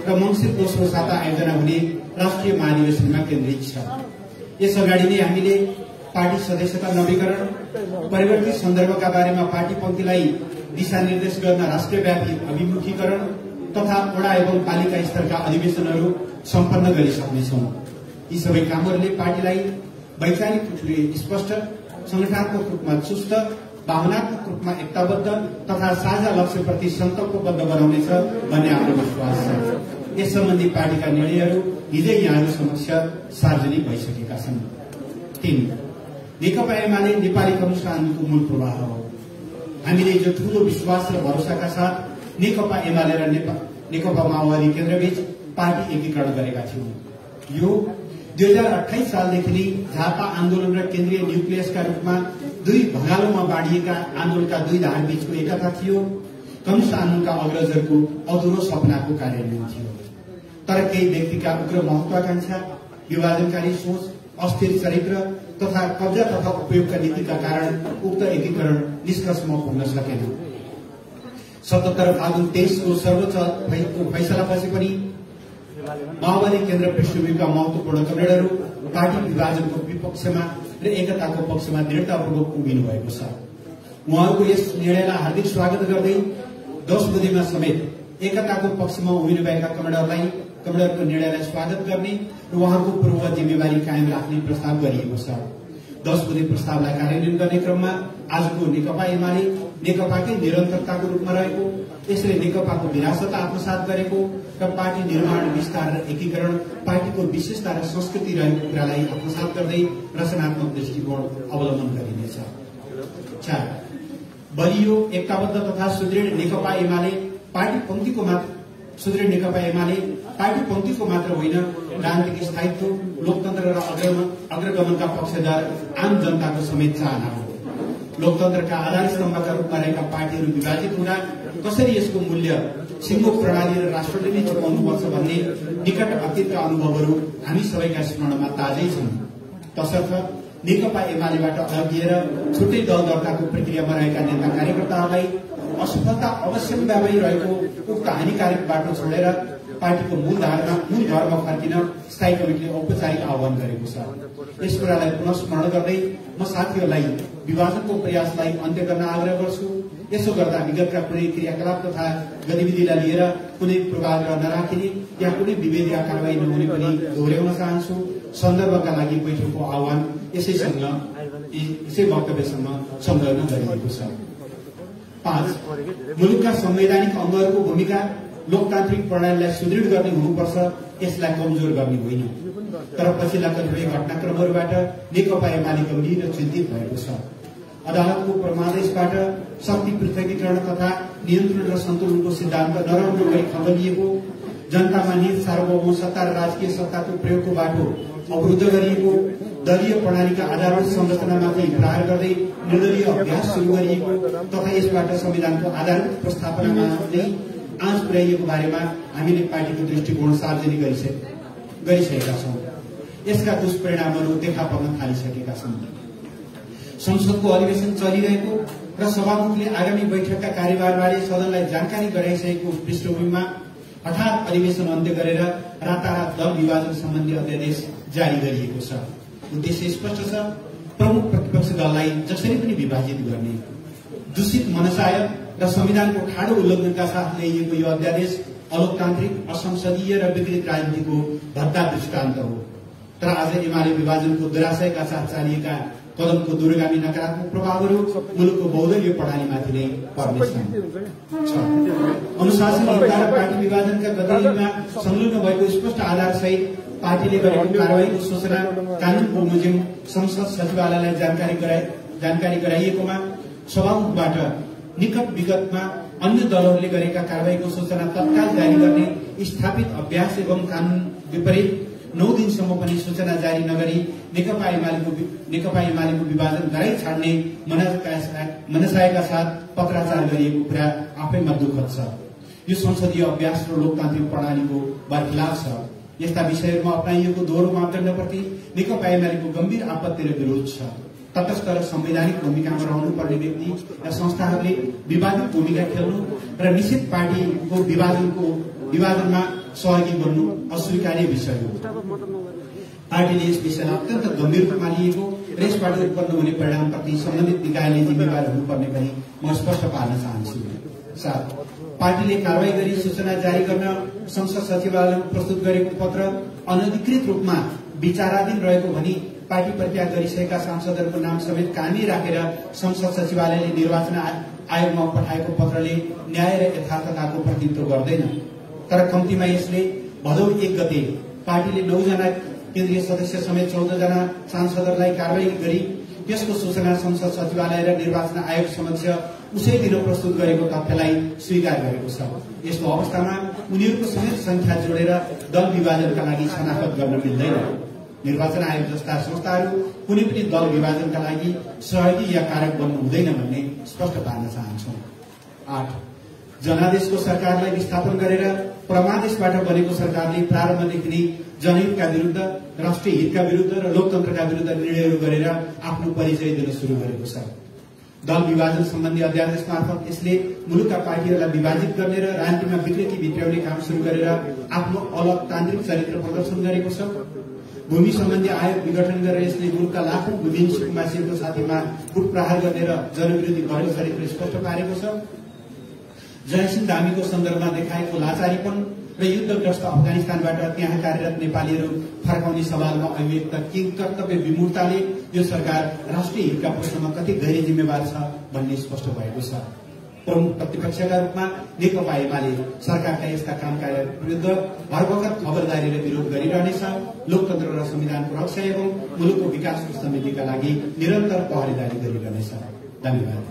K: र मङ्सिर दोस्रो साता आयोजना हुने राष्ट्रिय महाधिवेशनमा केन्द्रित छ। यस अगाडि नै हामीले पार्टी सदस्यता नवीकरण, परिवर्तित सन्दर्भका बारेमा पार्टी पङ्क्तिलाई दिशानिर्देश गर्न राष्ट्रव्यापी अभिमुखीकरण तथा वडा एवं पालिका स्तरका अधिवेशनहरू सम्पन्न गरिसक्नेछौँ। यी सबै कामहरूले पार्टीलाई वैचारिक रूपले स्पष्ट, संगठनात्मक रूपमा चुस्त, भावनात्मक रूपमा एकताबद्ध तथा साझा लक्ष्यप्रति सङ्कल्पबद्ध बनाउनेछ भन्ने हाम्रो विश्वास छ। यस सम्बन्धी पार्टीका निर्णयहरू हिजै यहाँहरू समक्ष सार्वजनिक भइसकेका छन्। 3. नेकपा एमाले नेपाली कम्युनिस्ट आन्दोलनको मूल प्रवाह हो। हामीले जो ठूलो विश्वास र भरोसाका साथ नेकपा एमाले र नेकपा माओवादी केन्द्रबीच पार्टी एकीकरण गरेका थियौं। यो 2028 सालदेखि नै झापा आन्दोलन र केन्द्रीय न्युक्लियसका रूपमा दुई भगालोमा बाँडिएका आन्दोलनका दुई धार बीचको एकता थियो। कम्युनिस्ट आन्दोलनका अग्रजहरूको अधुरो सपनाको कार्यान्वयन थियो। तर केही व्यक्तिका उग्र महत्वाकांक्षा, विभाजनकारी सोच, अस्थिर चरित्र तथा कब्जा तथा उपयोगका नीतिका कारण उक्त एकीकरण निष्कर्षमा पुग्न सकेन। 77 फागुन 23 को सर्वोच्च फैसलापछि पनि माओवादी केन्द्र पृष्ठभूमिका महत्वपूर्ण कमरेडहरू पार्टी विभाजनको विपक्षमा र एकताको पक्षमा दृढतापूर्वक उभिनु भएको छ। उहाँहरूको यस निर्णयलाई हार्दिक स्वागत गर्दै 10 बुँदेमा समेत एकताको पक्षमा उभिनु भएका कमरेडहरूको निर्णयलाई स्वागत गर्ने र उहाँहरूको पूर्व जिम्मेवारी कायम राख्ने प्रस्ताव गरिएको छ। 10 बुँदे प्रस्तावलाई कार्यान्वयन गर्ने क्रममा आजको नेकपा एमाले नेकपाकै निरन्तरताको रूपमा रहेको, यसले नेकपाको विरासत आत्मसात गरेको र पार्टी निर्माण, विस्तार र एकीकरण पार्टीको विशेषता र संस्कृति रहेको कुरालाई आत्मसात गर्दै रचनात्मक दृष्टिकोण अवलम्बन गरिनेछ। 4. बलियो, एकताबद्ध तथा सुदृढ नेकपा एमाले पार्टी पङ्क्तिको मात्र होइन, राजनीतिक स्थायित्व, लोकतन्त्र र अग्रगमनका पक्षधर आम जनताको समेत चाहना हो। लोकतन्त्रका आधार स्तम्भका रूपमा रहेका पार्टीहरू विभाजित हुँदा कसरी यसको मूल्य सिङ्गो प्रणाली र राष्ट्रले नै चुकाउनुपर्छ भन्ने निकट अतीतका अनुभवहरू हामी सबैका स्मरणमा ताजै छन्। तसर्थ नेकपा एमालेबाट अलगिएर छुट्टै दल दर्ताको प्रक्रियामा रहेका नेता कार्यकर्ताहरूलाई असफलता अवश्यम्भावी रहेको उक्त हानिकारक बाटो छोडेर पार्टीको मूल धर्म फर्किन स्थायी कमिटीले औपचारिक आह्वान गरेको छ। यस कुरालाई पुनः स्मरण गर्दै म साथीहरूलाई विभाजनको प्रयासलाई अन्त्य गर्न आग्रह गर्छु। यसो गर्दा विगतका कुनै क्रियाकलाप तथा गतिविधिलाई लिएर कुनै पूर्वाग्रह नराखिने या कुनै विभेद या कारवाही नहुने पनि दोहोर्याउन चाहन्छु। सन्दर्भका लागि बैठकको आह्वान यसै वक्तव्यसँग संलग्न गरिएको छ। 5. मुलुकका संवैधानिक अङ्गहरूको भूमिका लोकतान्त्रिक प्रणालीलाई सुदृढ गर्ने हुनुपर्छ, यसलाई कमजोर गर्ने होइन। तर पछिल्ला कतिपय घटनाक्रमहरूबाट नेकपा एमाले गम्भीर र चिन्तित भएको छ। अदालतको परमादेशबाट शक्ति पृथकीकरण तथा नियन्त्रण र सन्तुलनको सिद्धान्त नराम्रो गरी खबलिएको, जनतामा निज सार्वभौम सत्ता र राजकीय सत्ताको प्रयोगको बाटो अवरुद्ध गरिएको, दलीय प्रणालीका आधारभूत संरचनामाथि प्रहार गर्दै निर्दलीय अभ्यास शुरू गरिएको तथा यसबाट संविधानको आधारभूत प्रस्थापनामा नै आँच पुर्याइएको बारेमा हामीले पार्टीको दृष्टिकोण सार्वजनिक गरिसकेका छौं। यसका दुष्परिणामहरू देखा पर्न थालिसकेका छन्। संसदको अधिवेशन चलिरहेको र सभामुखले आगामी बैठकका कार्यभारबारे सदनलाई जानकारी गराइसकेको पृष्ठभूमिमा हठात अधिवेशन अन्त्य गरेर रातारात दल विभाजन सम्बन्धी अध्यादेश जारी गरिएको छ। उद्देश्य स्पष्ट छ, प्रमुख प्रतिपक्ष दललाई जसरी पनि विभाजित गर्ने। दूषित मनसाय र संविधानको ठाडो उल्लङ्घनका साथ ल्याइएको यो अध्यादेश अलोकतान्त्रिक, असंसदीय र विकृत राजनीतिको भद्दा दृष्टान्त हो। तर आज एमाले विभाजनको दुराशयका साथ चालिएका कदमको दूरगामी नकारात्मक प्रभावहरू मुलुकको बहुदलीय प्रणालीमाथि नै पर्नेछन्। अनुशासनहीनता र पार्टी विभाजनका गतिविधिमा संलग्न भएको स्पष्ट आधार सहित पार्टीले गरेको कारवाहीको सूचना कानून बमोजिम संसद सचिवालयलाई जानकारी गराइएकोमा सभामुखबाट निकट विगतमा अन्य दलहरूले गरेका कारवाहीको सूचना तत्काल जारी गर्ने स्थापित अभ्यास एवं कानून विपरीत 9 दिनसम्म पनि सूचना जारी नगरी नेकपा एमालेको विभाजन गराइ छाड्ने मनसायका साथ पत्राचार गरिएको कुरा आफैमा दुःखद छ। यो संसदीय अभ्यास र लोकतान्त्रिक प्रणालीको बरखिलाफ छ। यस्ता विषयहरूमा अपनाइएको दोहोरो मापदण्डप्रति नेकपा एमालेको गम्भीर आपत्ति र विरोध छ। तटस्थ र संवैधानिक भूमिकामा रहनुपर्ने व्यक्ति र संस्थाहरूले विवादित भूमिका खेल्नु र निश्चित पार्टीको विभाजनमा सहयोगी बन्नु अस्वीकार्य विषय हो। पार्टीले यस विषयलाई अत्यन्त गम्भीर रूपमा लिएको र यसबाट उत्पन्न हुने परिणामप्रति सम्बन्धित निकायले जिम्मेवार हुनुपर्ने पनि म स्पष्ट पार्न चाहन्छु। 7. पार्टीले कारवाही गरी सूचना जारी गर्न संसद सचिवालयमा प्रस्तुत गरेको पत्र अनधिकृत रूपमा विचाराधीन रहेको भनी पार्टी प्रक्रिया गरिसकेका सांसदहरूको नाम समेत कामी राखेर संसद सचिवालयले निर्वाचन आयोगमा पठाएको पत्रले न्याय र यथार्थताको प्रतिनिधित्व गर्दैन। तर कम्तीमा यसले भदौ 1 गते पार्टीले 9 जना केन्द्रीय सदस्य समेत 14 जना सांसदहरूलाई कारवाही गरी त्यसको सूचना संसद सचिवालय र निर्वाचन आयोग समक्ष उसै दिन प्रस्तुत गरेको तथ्यलाई स्वीकार गरेको छ। यस्तो अवस्थामा उनीहरूको समेत संख्या जोडेर दल विभाजनका लागि छनाफत गर्न मिल्दैन। निर्वाचन आयोग जस्ता संस्थाहरू कुनै पनि दल विभाजनका लागि सहयोगी या कारक बन्नु हुँदैन भन्ने स्पष्ट पार्न चाहन्छौँ। 8. जनादेशको सरकारलाई विस्थापन गरेर परमादेशबाट बनेको सरकारले प्रारम्भदेखि नै जनहितका विरुद्ध, राष्ट्रिय हितका विरुद्ध र लोकतन्त्रका विरुद्ध निर्णयहरू गरेर आफ्नो परिचय दिन शुरू गरेको छ। दल विभाजन सम्बन्धी अध्यादेश मार्फत यसले मुलुकका पार्टीहरूलाई विभाजित गर्ने र राजनीतिमा विकृति भित्र्याउने काम शुरू गरेर आफ्नो अलगतान्त्रिक चरित्र प्रदर्शन गरेको छ। भूमि सम्बन्धी आयोग विघटन गरेर यसले मुलुकका लाखौं भूमिहीनमासिनको छातीमा बुट प्रहार गर्ने र जनविरोधी भएको चरित्र स्पष्ट पारेको छ। जयसिंह धामीको सन्दर्भमा देखाएको लाचारीपन र युद्धग्रस्त अफगानिस्तानबाट त्यहाँ कार्यरत नेपालीहरू फर्काउने सवालमा अभिव्यक्त किंकर्तव्य विमूर्ताले यो सरकार राष्ट्रिय हितका प्रश्नमा कति गैर जिम्मेवार छ भन्ने स्पष्ट भएको छ। प्रमुख प्रतिपक्षका रूपमा नेकपा एमाले सरकारका यस्ता कामकाज विरुद्ध हर वखत खबरदारी र विरोध गरिरहनेछ। लोकतन्त्र र संविधानको रक्षा एवं मुलुकको विकासको समृद्धिका लागि निरन्तर पहरेदारी गरिरहनेछ। धन्यवाद।